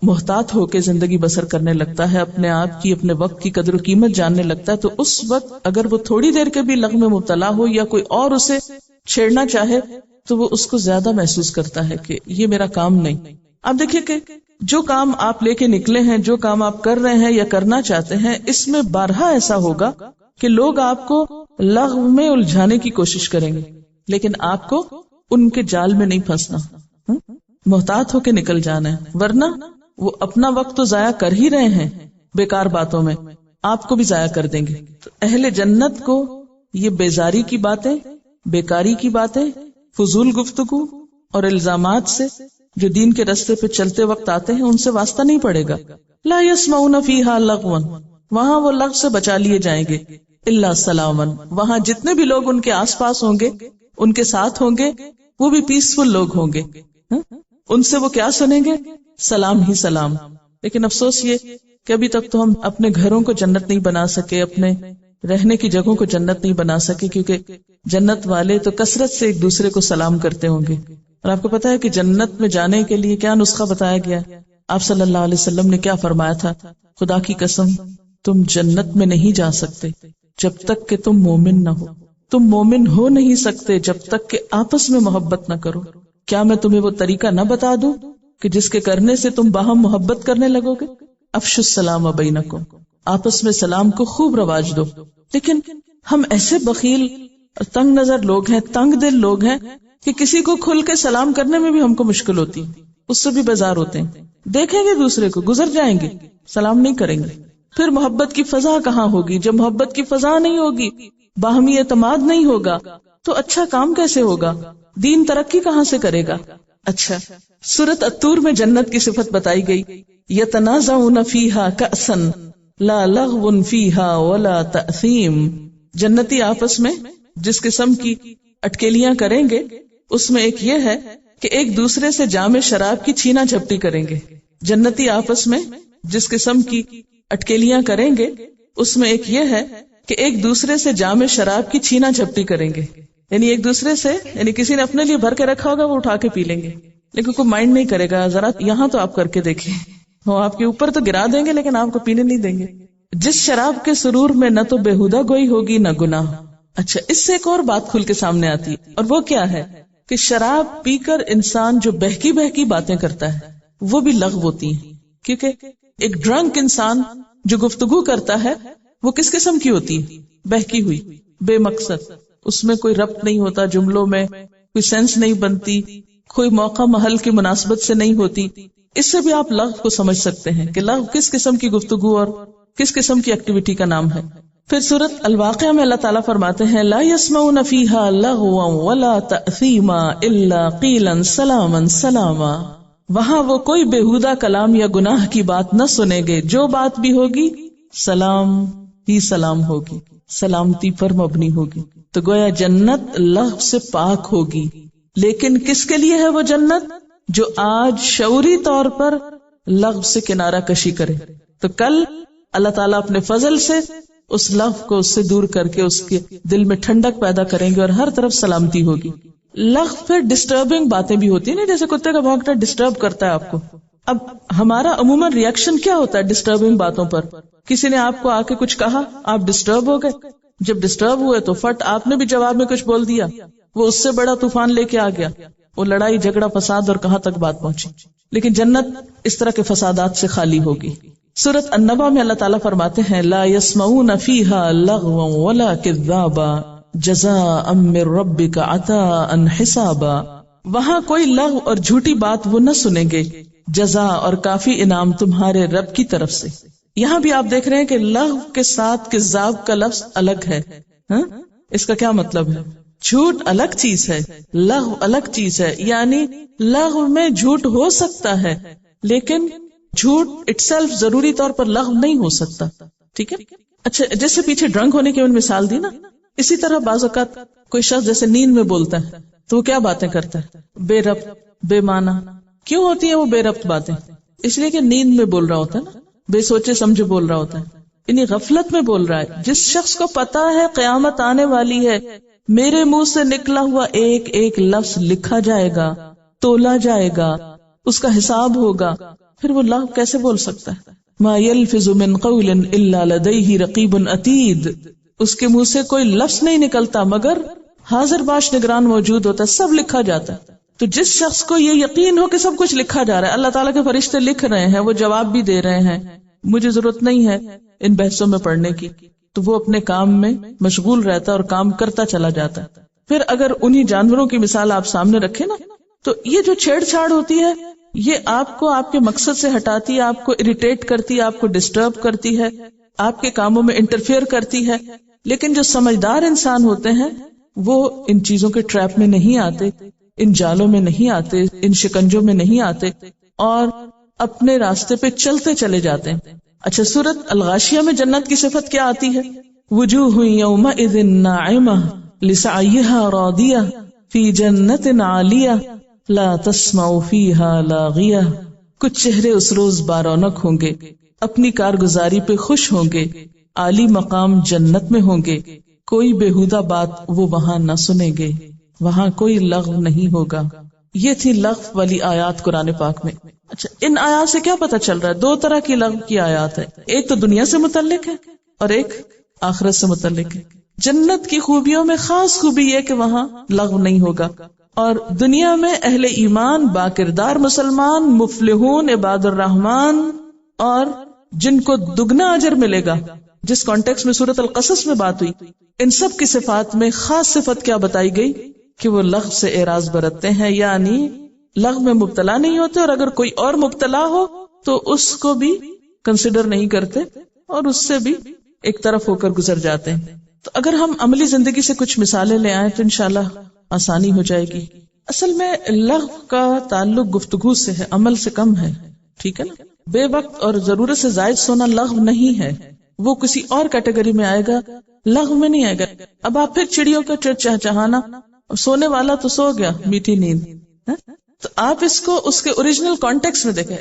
محتاط ہو کے زندگی بسر کرنے لگتا ہے، اپنے آپ کی، اپنے وقت کی قدر و قیمت جاننے لگتا ہے، تو اس وقت اگر وہ تھوڑی دیر کے بھی لغو میں مبتلا ہو یا کوئی اور اسے چھیڑنا چاہے تو وہ اس کو زیادہ محسوس کرتا ہے کہ یہ میرا کام نہیں۔ آپ دیکھیے کہ جو کام آپ لے کے نکلے ہیں، جو کام آپ کر رہے ہیں یا کرنا چاہتے ہیں، اس میں بارہا ایسا ہوگا کہ لوگ آپ کو لغو میں الجھانے کی کوشش کریں گے، لیکن آپ کو ان کے جال میں نہیں پھنسنا، محتاط ہو کے نکل جانا ہے، ورنہ وہ اپنا وقت تو ضائع کر ہی رہے ہیں بیکار باتوں میں، آپ کو بھی ضائع کر دیں گے۔ تو اہل جنت کو یہ بیزاری کی باتیں، بیکاری کی باتیں، فضول گفتگو اور الزامات سے جو دین کے رستے پہ چلتے وقت آتے ہیں ان سے واسطہ نہیں پڑے گا۔ لا يسمعون فیہا لغوا، وہاں وہ لغو سے بچا لیے جائیں گے، الا سلاما، وہاں جتنے بھی لوگ ان کے آس پاس ہوں گے، ان کے ساتھ ہوں گے، وہ بھی پیسفل لوگ ہوں گے، ان سے وہ کیا سنیں گے؟ سلام ہی سلام۔ لیکن افسوس یہ کہ ابھی تک تو ہم اپنے گھروں کو جنت نہیں بنا سکے، اپنے رہنے کی جگہوں کو جنت نہیں بنا سکے، کیونکہ جنت والے تو کثرت سے ایک دوسرے کو سلام کرتے ہوں گے۔ اور آپ کو پتا ہے کہ جنت میں جانے کے لیے کیا نسخہ بتایا گیا؟ آپ صلی اللہ علیہ وسلم نے کیا فرمایا تھا؟ خدا کی قسم تم جنت میں نہیں جا سکتے جب تک کہ تم مومن نہ ہو، تم مومن ہو نہیں سکتے جب تک کہ آپس میں محبت نہ کرو۔ کیا میں تمہیں وہ طریقہ نہ بتا دوں کہ جس کے کرنے سے تم باہم محبت کرنے لگو گے؟ افشوا السلام بینکم، آپس میں سلام کو خوب رواج دو۔ لیکن ہم ایسے بخیل اور تنگ نظر لوگ ہیں، تنگ دل لوگ ہیں کہ کسی کو کھل کے سلام کرنے میں بھی ہم کو مشکل ہوتی، اس سے بھی بیزار ہوتے ہیں۔ دیکھیں گے دوسرے کو، گزر جائیں گے، سلام نہیں کریں گے۔ پھر محبت کی فضا کہاں ہوگی؟ جب محبت کی فضا نہیں ہوگی، باہمی اعتماد نہیں ہوگا، تو اچھا کام کیسے ہوگا؟ دین ترقی کہاں سے کرے گا؟ اچھا، سورۃ الطور میں جنت کی صفت بتائی گئی، یتنازعون فیہا کأسا لا لغو فیہا ولا تأثیم۔ جنتی آپس میں جس قسم کی اٹکیلیاں کریں گے اس میں ایک یہ ہے کہ ایک دوسرے سے جام شراب کی چھینا جھپٹی کریں گے۔ جنتی آپس میں جس قسم کی اٹکیلیاں کریں گے اس میں ایک یہ ہے کہ ایک دوسرے سے جام شراب کی چھینا جھپٹی کریں گے، یعنی ایک دوسرے سے، یعنی کسی نے اپنے لیے بھر کے رکھا ہوگا وہ اٹھا کے پی لیں گے، لیکن کوئی مائنڈ نہیں کرے گا۔ ذرا یہاں تو آپ کر کے دیکھیں، وہ آپ کے اوپر تو گرا دیں گے لیکن آپ کو پینے نہیں دیں گے۔ جس شراب کے سرور میں نہ تو بےہودہ گوئی ہوگی نہ گناہ۔ اچھا، اس سے ایک اور بات کھل کے سامنے آتی ہے، اور وہ کیا ہے کہ شراب پی کر انسان جو بہکی بہکی باتیں کرتا ہے وہ بھی لغو ہوتی ہیں، کیونکہ ایک ڈرنک انسان جو گفتگو کرتا ہے وہ کس قسم کی ہوتی ہے؟ بہکی ہوئی، بے مقصد، اس میں کوئی ربط نہیں ہوتا، جملوں میں کوئی سینس نہیں بنتی، کوئی موقع محل کی مناسبت سے نہیں ہوتی. اس سے بھی آپ لغو کو سمجھ سکتے ہیں کہ لغو کس قسم کی گفتگو اور کس قسم کی ایکٹیویٹی کا نام ہے. پھر سورۃ الواقعہ میں اللہ تعالیٰ فرماتے ہیں لا يسمعون فيها لغوا ولا تأثیما الا قیلا سلاما سلاما. وہاں وہ کوئی بےہودہ کلام یا گناہ کی بات نہ سنیں گے، جو بات بھی ہوگی سلام ہی سلام ہوگی، سلامتی پر مبنی ہوگی. تو گویا جنت لغو سے پاک ہوگی. لیکن کس کے لیے ہے وہ جنت؟ جو آج شعوری طور پر لغو سے کنارہ کشی کرے. تو کل اللہ تعالیٰ اپنے فضل سے اس لغو کو اس سے دور کر کے اس کے دل میں ٹھنڈک پیدا کریں گے اور ہر طرف سلامتی ہوگی. لغو پھر ڈسٹربنگ باتیں بھی ہوتی ہیں نا، جیسے کتے کا بھونکنا ڈسٹرب کرتا ہے آپ کو. اب ہمارا عموماً ریئیکشن کیا ہوتا ہے ڈسٹربنگ باتوں پر؟ کسی نے آپ کو آ کے کچھ کہا، آپ ڈسٹرب ہو گئے. جب ڈسٹرب ہوئے تو فٹ آپ نے بھی جواب میں کچھ بول دیا، وہ اس سے بڑا طوفان لے کے آ گیا، وہ لڑائی جھگڑا فساد اور کہاں تک بات پہنچی. لیکن جنت اس طرح کے فسادات سے خالی ہوگی. سورۃ النبا میں اللہ تعالیٰ فرماتے ہیں لا يسمعون فيها لغوا ولا كذابا جزاء من ربك عطاء حسابا. وہاں کوئی لغو اور جھوٹی بات وہ نہ سنیں گے، جزا اور کافی انعام تمہارے رب کی طرف سے. یہاں بھی آپ دیکھ رہے ہیں کہ لغو کے ساتھ کذاب کا لفظ الگ ہے. اس کا کیا مطلب ہے؟ جھوٹ الگ چیز ہے، لغو الگ چیز ہے. یعنی لغو میں جھوٹ ہو سکتا ہے لیکن جھوٹ اٹ سیلف ضروری طور پر لغو نہیں ہو سکتا. ٹھیک ہے. اچھا، جیسے پیچھے ڈرنک ہونے کی مثال دی نا، اسی طرح بعض اوقات کوئی شخص جیسے نیند میں بولتا ہے تو وہ کیا باتیں کرتا ہے؟ بے ربط، بے معنی. کیوں ہوتی ہیں وہ بے ربط باتیں؟ اس لیے کہ نیند میں بول رہا ہوتا ہے نا، بے سوچے سمجھے بول رہا ہوتا ہے، یعنی غفلت میں بول رہا ہے. جس شخص کو پتا ہے قیامت آنے والی ہے، میرے منہ سے نکلا ہوا ایک ایک لفظ لکھا جائے گا، تولا جائے گا، اس کا حساب ہوگا، پھر وہ لغو کیسے بول سکتا ہے؟ ما یلفظ من قول الا لدیہ رقیب عتید. اس کے منہ سے کوئی لفظ نہیں نکلتا مگر حاضر باش نگران موجود ہوتا ہے، سب لکھا جاتا ہے. تو جس شخص کو یہ یقین ہو کہ سب کچھ لکھا جا رہا ہے، اللہ تعالیٰ کے فرشتے لکھ رہے ہیں، وہ جواب بھی دے رہے ہیں، مجھے ضرورت نہیں ہے ان بحثوں میں پڑھنے کی، تو وہ اپنے کام میں مشغول رہتا اور کام کرتا چلا جاتا. پھر اگر انہی جانوروں کی مثال آپ سامنے رکھے نا، تو یہ جو چھیڑ چھاڑ ہوتی ہے یہ آپ کو آپ کے مقصد سے ہٹاتی ہے، آپ کو اریٹیٹ کرتی ہے، آپ کو ڈسٹرب کرتی ہے، آپ کے کاموں میں انٹرفیئر کرتی ہے. لیکن جو سمجھدار انسان ہوتے ہیں وہ ان چیزوں کے ٹریپ میں نہیں آتے، ان جالوں میں نہیں آتے، ان شکنجوں میں نہیں آتے اور اپنے راستے پہ چلتے چلے جاتے ہیں. اچھا، سورۃ الغاشیہ میں جنت کی صفت کیا آتی ہے؟ وجوہ یومئذ ناعمہ لسعیہا راضیہ فی جنت عالیہ لا تسمع فیہا لاغیہ. کچھ چہرے اس روز بارونق ہوں گے، اپنی کارگزاری پہ خوش ہوں گے، عالی مقام جنت میں ہوں گے، کوئی بےہودہ بات وہ وہاں نہ سنیں گے، وہاں کوئی لغو نہیں ہوگا. یہ تھی لغو والی آیات قرآن پاک میں. اچھا، ان آیات سے کیا پتہ چل رہا ہے؟ دو طرح کی لغو کی آیات ہے، ایک تو دنیا سے متعلق ہے اور ایک آخرت سے متعلق ہے. جنت کی خوبیوں میں خاص خوبی یہ کہ وہاں لغو نہیں ہوگا، اور دنیا میں اہل ایمان، باکردار مسلمان، مفلحون، عباد الرحمن اور جن کو دگنا اجر ملے گا، جس کانٹیکس میں سورۃ القصص میں بات ہوئی، ان سب کی صفات میں خاص صفت کیا بتائی گئی کہ وہ لغو سے اعراض برتتے ہیں، یعنی لغو میں مبتلا نہیں ہوتے، اور اگر کوئی اور مبتلا ہو تو اس کو بھی کنسیڈر نہیں کرتے اور اس سے بھی ایک طرف ہو کر گزر جاتے ہیں. تو اگر ہم عملی زندگی سے کچھ مثالیں لے آئیں تو انشاءاللہ آسانی ہو جائے گی. اصل میں لغو کا تعلق گفتگو سے ہے، عمل سے کم ہے. ٹھیک ہے نا؟ بے وقت اور ضرورت سے زائد سونا لغو نہیں ہے، وہ کسی اور کیٹیگری میں آئے گا، لغو میں نہیں آئے گا. اب آپ پھر چڑیوں کا چہچہانا، سونے والا تو سو گیا میٹھی نیند، تو آپ اس کو اس کے اوریجنل کانٹیکس میں دیکھیں.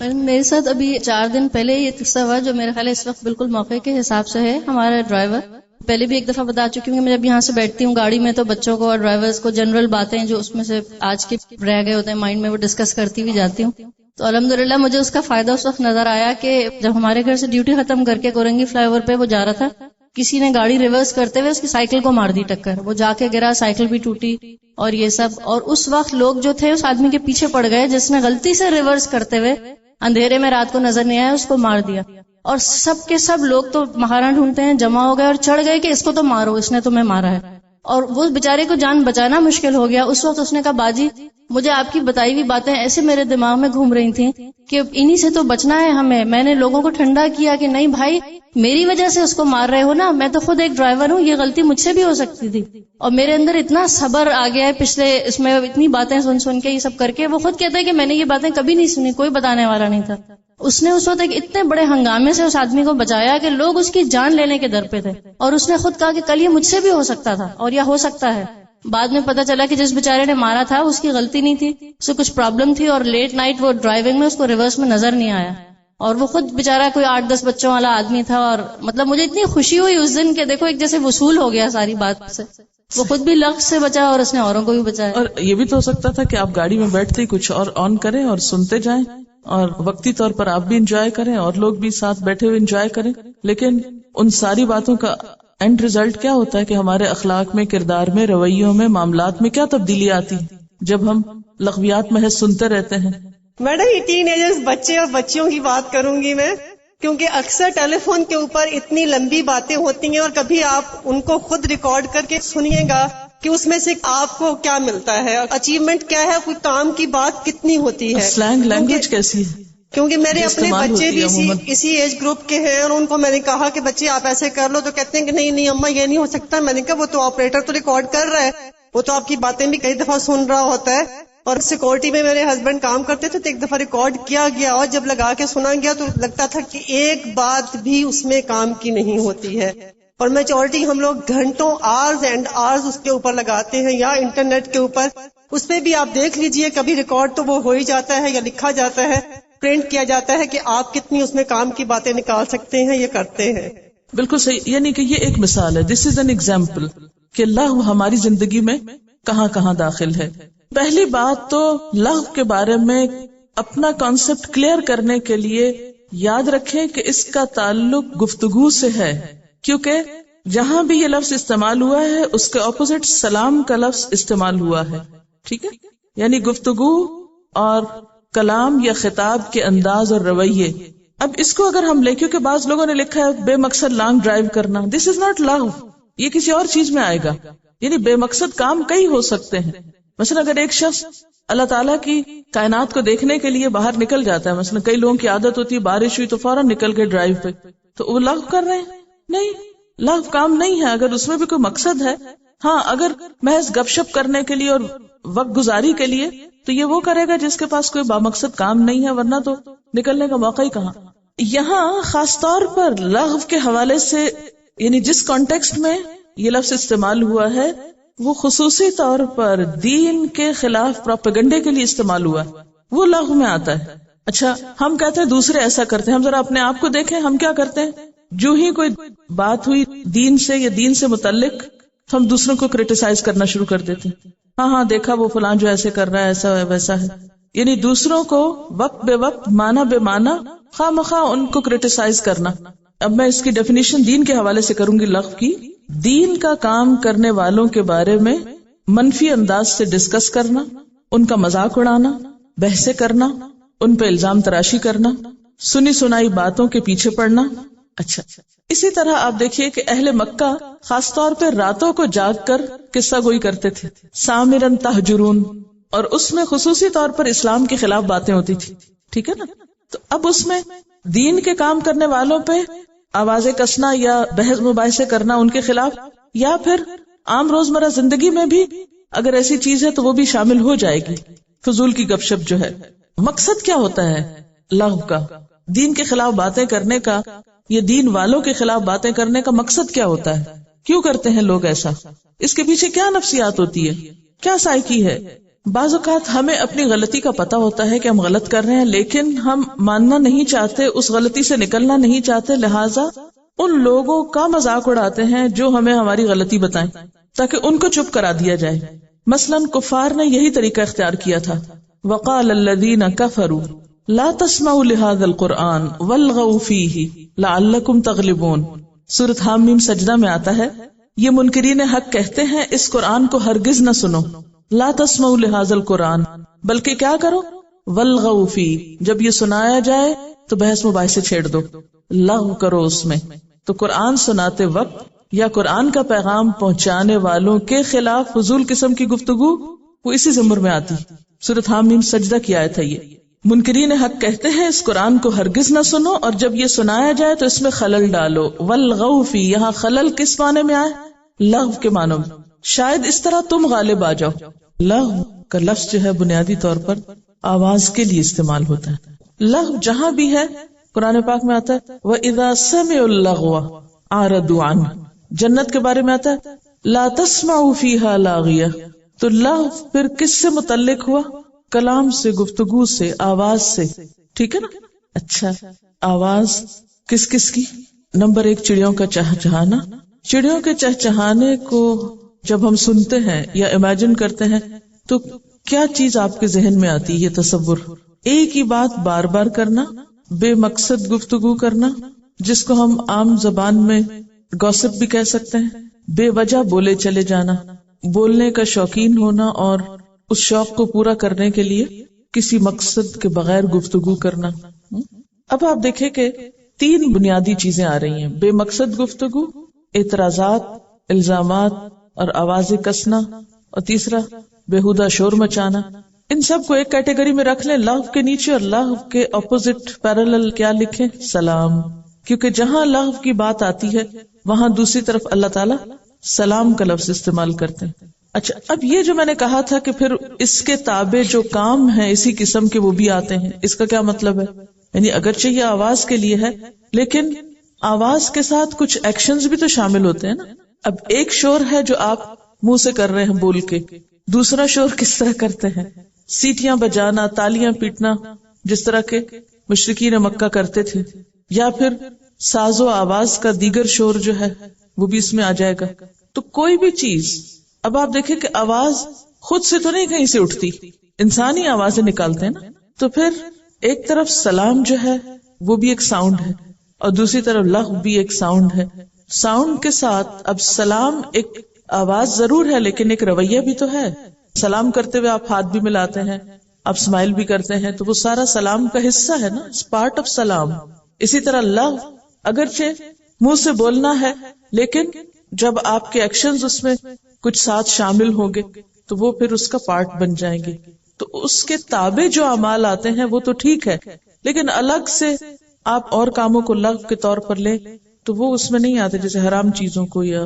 میرے ساتھ ابھی 4 دن پہلے یہ قصہ ہوا جو میرے خیال ہے اس وقت بالکل موقع کے حساب سے ہے. ہمارا ڈرائیور، پہلے بھی ایک دفعہ بتا چکی ہوں کہ میں جب یہاں سے بیٹھتی ہوں گاڑی میں تو بچوں کو اور ڈرائیورز کو جنرل باتیں جو اس میں سے آج کے رہ گئے ہوتے ہیں مائنڈ میں وہ ڈسکس کرتی ہوئی جاتی ہوں. تو الحمدللہ مجھے اس کا فائدہ اس وقت نظر آیا کہ جب ہمارے گھر سے ڈیوٹی ختم کر کے کورنگی فلائی اوور پہ وہ جا رہا تھا، کسی نے گاڑی ریورس کرتے ہوئے اس کی سائیکل کو مار دی ٹکر، وہ جا کے گرا، سائیکل بھی ٹوٹی اور یہ سب. اور اس وقت لوگ جو تھے اس آدمی کے پیچھے پڑ گئے جس نے غلطی سے ریورس کرتے ہوئے اندھیرے میں رات کو نظر نہیں آیا اس کو مار دیا. اور سب کے سب لوگ تو مہارا ڈھونڈتے ہیں جمع ہو گئے اور چڑھ گئے کہ اس کو تو مارو، اس نے تمہیں مارا ہے. اور وہ بیچارے کو جان بچانا مشکل ہو گیا. اس وقت اس نے کہا باجی مجھے آپ کی بتائی ہوئی باتیں ایسے میرے دماغ میں گھوم رہی تھیں کہ انہی سے تو بچنا ہے ہمیں. میں نے لوگوں کو ٹھنڈا کیا کہ نہیں بھائی میری وجہ سے اس کو مار رہے ہو نا, میں تو خود ایک ڈرائیور ہوں, یہ غلطی مجھ سے بھی ہو سکتی تھی. اور میرے اندر اتنا صبر آ گیا ہے پچھلے اس میں اتنی باتیں سن کے یہ سب کر کے. وہ خود کہتا ہے کہ میں نے یہ باتیں کبھی نہیں سنی, کوئی بتانے والا نہیں تھا. اس نے اس وقت ایک اتنے بڑے ہنگامے سے اس آدمی کو بچایا کہ لوگ اس کی جان لینے کے در پہ تھے, اور اس نے خود کہا کہ کل یہ مجھ سے بھی ہو سکتا تھا اور یا ہو سکتا ہے. بعد میں پتا چلا کہ جس بیچارے نے مارا تھا اس کی غلطی نہیں تھی, اسے کچھ پرابلم تھی, اور لیٹ نائٹ وہ ڈرائیونگ میں اس کو ریورس میں نظر نہیں آیا, اور وہ خود بیچارہ کوئی 8-10 بچوں والا آدمی تھا. اور مطلب مجھے اتنی خوشی ہوئی اس دن کہ دیکھو ایک جیسے وصول ہو گیا ساری بات سے. وہ خود بھی لغز سے بچا اور اس نے اوروں کو بھی بچایا. اور یہ بھی تو ہو سکتا تھا کہ آپ گاڑی میں بیٹھتے ہی کچھ اور آن کریں اور سنتے جائیں, اور وقتی طور پر آپ بھی انجوائے کریں اور لوگ بھی ساتھ بیٹھے ہوئے انجوائے کریں. لیکن ان ساری باتوں کا اینڈ ریزلٹ کیا ہوتا ہے کہ ہمارے اخلاق میں, کردار میں, رویوں میں, معاملات میں کیا تبدیلی آتی ہے جب ہم لغویات محض سنتے رہتے ہیں. میڈم یہ ٹین ایجرز بچے اور بچیوں کی بات کروں گی میں, کیونکہ اکثر ٹیلی فون کے اوپر اتنی لمبی باتیں ہوتی ہیں, اور کبھی آپ ان کو خود ریکارڈ کر کے سنیے گا کہ اس میں سے آپ کو کیا ملتا ہے, اچیومنٹ کیا ہے, کوئی کام کی بات کتنی ہوتی ہے, سلینگ لینگویج کیسی ہے. کیونکہ میرے اپنے بچے بھی اسی ایج گروپ کے ہیں, اور ان کو میں نے کہا کہ بچے آپ ایسے کر لو, تو کہتے ہیں کہ نہیں اماں یہ نہیں ہو سکتا. میں نے کہا وہ تو آپریٹر تو ریکارڈ کر رہا ہے, وہ تو آپ کی باتیں بھی کئی دفعہ سن رہا ہوتا ہے. اور سیکورٹی میں میرے ہسبینڈ کام کرتے تھے, تو ایک دفعہ ریکارڈ کیا گیا, اور جب لگا کے سنا گیا تو لگتا تھا کہ ایک بات بھی اس میں کام کی نہیں ہوتی ہے. اور میجورٹی ہم لوگ گھنٹوں آورز اینڈ آورز اس کے اوپر لگاتے ہیں, یا انٹرنیٹ کے اوپر. اس پہ بھی آپ دیکھ لیجئے, کبھی ریکارڈ تو وہ ہو ہی جاتا ہے یا لکھا جاتا ہے, پرنٹ کیا جاتا ہے کہ آپ کتنی اس میں کام کی باتیں نکال سکتے ہیں, یہ کرتے ہیں. بالکل صحیح. یعنی کہ یہ ایک مثال ہے, دس از این ایگزامپل کہ لغو ہماری زندگی میں کہاں کہاں داخل ہے. پہلی بات تو لغو کے بارے میں اپنا کانسیپٹ کلیئر کرنے کے لیے یاد رکھیں کہ اس کا تعلق گفتگو سے ہے, کیونکہ جہاں بھی یہ لفظ استعمال ہوا ہے اس کے اپوزٹ سلام کا لفظ استعمال ہوا ہے. ٹھیک ہے, یعنی گفتگو اور کلام یا خطاب کے انداز اور رویے. اب اس کو اگر ہم لیں, کیونکہ بعض لوگوں نے لکھا ہے بے مقصد لانگ ڈرائیو کرنا, دس از ناٹ لغو, یہ کسی اور چیز میں آئے گا. یعنی بے مقصد کام کئی ہو سکتے ہیں. مثلا اگر ایک شخص اللہ تعالیٰ کی کائنات کو دیکھنے کے لیے باہر نکل جاتا ہے, مثلا کئی لوگوں کی عادت ہوتی ہے بارش ہوئی تو فوراً نکل کے ڈرائیو پہ, تو وہ لغو کر رہے ہیں؟ نہیں, لغو کام نہیں ہے اگر اس میں بھی کوئی مقصد ہے. ہاں اگر محض گپ شپ کرنے کے لیے اور وقت گزاری کے لیے, تو یہ وہ کرے گا جس کے پاس کوئی بامقصد کام نہیں ہے, ورنہ تو نکلنے کا موقع ہی کہاں. یہاں خاص طور پر لغو کے حوالے سے, یعنی جس کانٹیکسٹ میں یہ لفظ استعمال ہوا ہے وہ خصوصی طور پر دین کے خلاف پروپیگنڈے کے لیے استعمال ہوا, وہ لغو میں آتا ہے. اچھا, ہم کہتے ہیں دوسرے ایسا کرتے ہیں, ہم ذرا اپنے آپ کو دیکھیں, ہم کیا کرتے ہیں؟ جو ہی کوئی بات ہوئی دین سے یا دین سے متعلق, تو ہم دوسروں کو کرٹیسائز کرنا شروع کر دیتے ہیں. ہاں دیکھا وہ فلاں جو ایسے کر رہا ہے, ایسا ہے ویسا ہے. یعنی دوسروں کو وقت بے وقت, معنی بے معنی, خواہ مخواہ ان کو کرٹیسائز کرنا. اب میں اس کی ڈیفینیشن دین کے حوالے سے کروں گی لغو کی. دین کا کام کرنے والوں کے بارے میں منفی انداز سے ڈسکس کرنا, ان کا مذاق اڑانا, بحثیں کرنا, ان پہ الزام تراشی کرنا, سنی سنائی باتوں کے پیچھے پڑنا. اچھا, اسی طرح آپ دیکھیے کہ اہل مکہ خاص طور پہ راتوں کو جاگ کر قصہ گوئی کرتے تھے, سامرن تہجرون, اور اس میں خصوصی طور پر اسلام کے خلاف باتیں ہوتی تھی. ٹھیک ہے نا. تو اب اس میں دین کے کام کرنے والوں پہ آوازیں کسنا یا بحث مباحثے کرنا ان کے خلاف, یا پھر عام روزمرہ زندگی میں بھی اگر ایسی چیز ہے تو وہ بھی شامل ہو جائے گی. فضول کی گپ شپ جو ہے. مقصد کیا ہوتا ہے لغو کا؟ دین کے خلاف باتیں کرنے کا یا دین والوں کے خلاف باتیں کرنے کا مقصد کیا ہوتا ہے؟ کیوں کرتے ہیں لوگ ایسا؟ اس کے پیچھے کیا نفسیات ہوتی ہے, کیا سائیکی ہے؟ بعض اوقات ہمیں اپنی غلطی کا پتہ ہوتا ہے کہ ہم غلط کر رہے ہیں, لیکن ہم ماننا نہیں چاہتے, اس غلطی سے نکلنا نہیں چاہتے, لہٰذا ان لوگوں کا مذاق اڑاتے ہیں جو ہمیں ہماری غلطی بتائیں تاکہ ان کو چپ کرا دیا جائے. مثلاً کفار نے یہی طریقہ اختیار کیا تھا. وقال الذین کفروا لا تسمعوا لهذا القرآن والغوا فیہ لعلکم تغلبون. سورۃ حامیم سجدہ میں آتا ہے, یہ منکرین حق کہتے ہیں اس قرآن کو ہرگز نہ سنو, لا تسمعوا لهذا القرآن, بلکہ کیا کرو, والغوا فیہ, جب یہ سنایا جائے تو بحث مباحثے چھیڑ دو, لغو کرو اس میں. تو قرآن سناتے وقت یا قرآن کا پیغام پہنچانے والوں کے خلاف فضول قسم کی گفتگو وہ اسی زمر میں آتی. سورۃ حامیم سجدہ کی آیت ہے یہ. منکرین حق کہتے ہیں اس قرآن کو ہرگز نہ سنو اور جب یہ سنایا جائے تو اس میں خلل ڈالو. والغو فی، یہاں خلل کس معنی میں آئے؟ لغو کے معنی میں. شاید اس طرح تم غالب آ جاؤ. لغو کا لفظ جو ہے بنیادی طور پر آواز کے لیے استعمال ہوتا ہے. لغو جہاں بھی ہے قرآن پاک میں آتا ہے وَإِذَا سَمِعُوا اللَّغْوَ أَعْرَضُوا عَنْهُ. جنت کے بارے میں آتا ہے لا تسمعوا فیہا لاغیہ. تو لغو پھر کس سے متعلق ہوا؟ کلام سے، گفتگو سے، آواز سے. ٹھیک ہے نا؟ اچھا آواز کس کس کی؟ نمبر 1 چڑیوں کا چہچہانا. چڑیوں کے چہچہانے کو جب ہم سنتے ہیں یا امیجن کرتے ہیں تو کیا چیز آپ کے ذہن میں آتی ہے؟ یہ تصور ایک ہی بات بار بار کرنا، بے مقصد گفتگو کرنا جس کو ہم عام زبان میں گوسپ بھی کہہ سکتے ہیں، بے وجہ بولے چلے جانا، بولنے کا شوقین ہونا اور اس شوق کو پورا کرنے کے لیے کسی مقصد کے بغیر گفتگو کرنا. اب آپ دیکھیں کہ 3 بنیادی چیزیں آ رہی ہیں: بے مقصد گفتگو، اعتراضات، الزامات اور آوازیں کسنا، اور تیسرا بےہودہ شور مچانا. ان سب کو ایک کیٹیگری میں رکھ لیں لغو کے نیچے، اور لغو کے اپوزٹ پیرالل کیا لکھیں؟ سلام. کیونکہ جہاں لغو کی بات آتی ہے وہاں دوسری طرف اللہ تعالیٰ سلام کا لفظ استعمال کرتے ہیں. اچھا اب یہ جو میں نے کہا تھا کہ پھر اس کے تابع جو کام ہیں اسی قسم کے وہ بھی آتے ہیں، اس کا کیا مطلب ہے؟ یعنی اگرچہ یہ آواز کے لیے ہے لیکن آواز کے ساتھ کچھ ایکشنز بھی تو شامل ہوتے ہیں نا. اب ایک شور ہے جو آپ منہ سے کر رہے ہیں بول کے، دوسرا شور کس طرح کرتے ہیں؟ سیٹیاں بجانا، تالیاں پیٹنا، جس طرح کے مشرکین مکہ کرتے تھے، یا پھر ساز و آواز کا دیگر شور جو ہے وہ بھی اس میں آ جائے گا. تو کوئی بھی چیز، اب آپ دیکھیں کہ آواز خود سے تو نہیں کہیں سے اٹھتی، انسانی آوازیں نکالتے ہیں نا. تو پھر ایک طرف سلام جو ہے وہ بھی ایک ساؤنڈ ہے اور دوسری طرف لغو بھی ایک ساؤنڈ ہے. ساؤنڈ کے ساتھ اب سلام ایک آواز ضرور ہے لیکن ایک رویہ بھی تو ہے. سلام کرتے ہوئے آپ ہاتھ بھی ملاتے ہیں، آپ اسمائل بھی کرتے ہیں، تو وہ سارا سلام کا حصہ ہے نا، اٹس پارٹ آف سلام. اسی طرح لغو اگرچہ منہ سے بولنا ہے لیکن جب آپ کے ایکشنز اس میں کچھ ساتھ شامل ہوں گے تو وہ پھر اس کا پارٹ بن جائیں گے. تو اس کے تابع جو اعمال آتے ہیں وہ تو ٹھیک ہے، لیکن الگ سے آپ اور کاموں کو لغو کے طور پر لیں تو وہ اس میں نہیں آتے، جیسے حرام چیزوں کو یا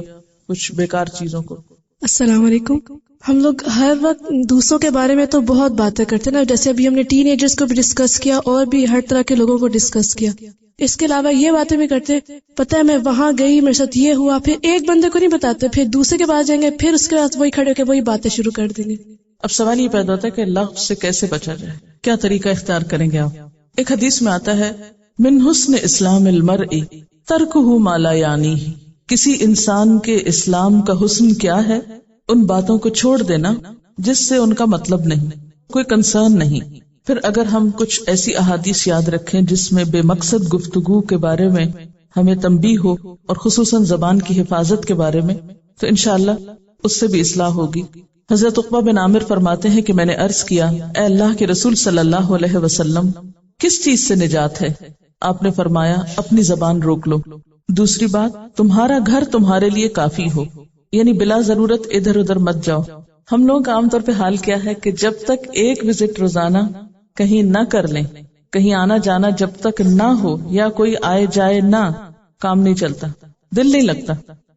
کچھ بیکار چیزوں کو. السلام علیکم. ہم لوگ ہر وقت دوسروں کے بارے میں تو بہت باتیں کرتے ہیں نا، جیسے ابھی ہم نے ٹین ایجرز کو بھی ڈسکس کیا اور بھی ہر طرح کے لوگوں کو ڈسکس کیا. اس کے علاوہ یہ باتیں بھی کرتے، پتہ ہے میں وہاں گئی، میرے ساتھ یہ ہوا، پھر ایک بندے کو نہیں بتاتے، پھر دوسرے کے پاس جائیں گے، پھر اس کے بعد وہی کھڑے ہو کے وہی باتیں شروع کر دیں گے. اب سوال یہ پیدا ہوتا ہے کہ لغو سے کیسے بچا جائے، کیا طریقہ اختیار کریں گے آپ؟ ایک حدیث میں آتا ہے من حسن اسلام المرء ترکہ ما لا یعنیہ. کسی انسان کے اسلام کا حسن کیا ہے؟ ان باتوں کو چھوڑ دینا جس سے ان کا مطلب نہیں، کوئی کنسرن نہیں. پھر اگر ہم کچھ ایسی احادیث یاد رکھیں جس میں بے مقصد گفتگو کے بارے میں ہمیں تنبیہ ہو اور خصوصاً زبان کی حفاظت کے بارے میں، تو انشاءاللہ اس سے بھی اصلاح ہوگی. حضرت عقبہ بن عامر فرماتے ہیں کہ میں نے عرض کیا اے اللہ کے رسول صلی اللہ علیہ وسلم کس چیز سے نجات ہے؟ آپ نے فرمایا اپنی زبان روک لو، دوسری بات تمہارا گھر تمہارے لیے کافی ہو، یعنی بلا ضرورت ادھر ادھر مت جاؤ. ہم لوگوں کا عام طور پہ حال کیا ہے کہ جب تک ایک وزٹ روزانہ کہیں نہ کر لیں، کہیں آنا جانا جب تک نہ ہو یا کوئی آئے جائے نہ، کام نہیں چلتا، دل نہیں لگتا،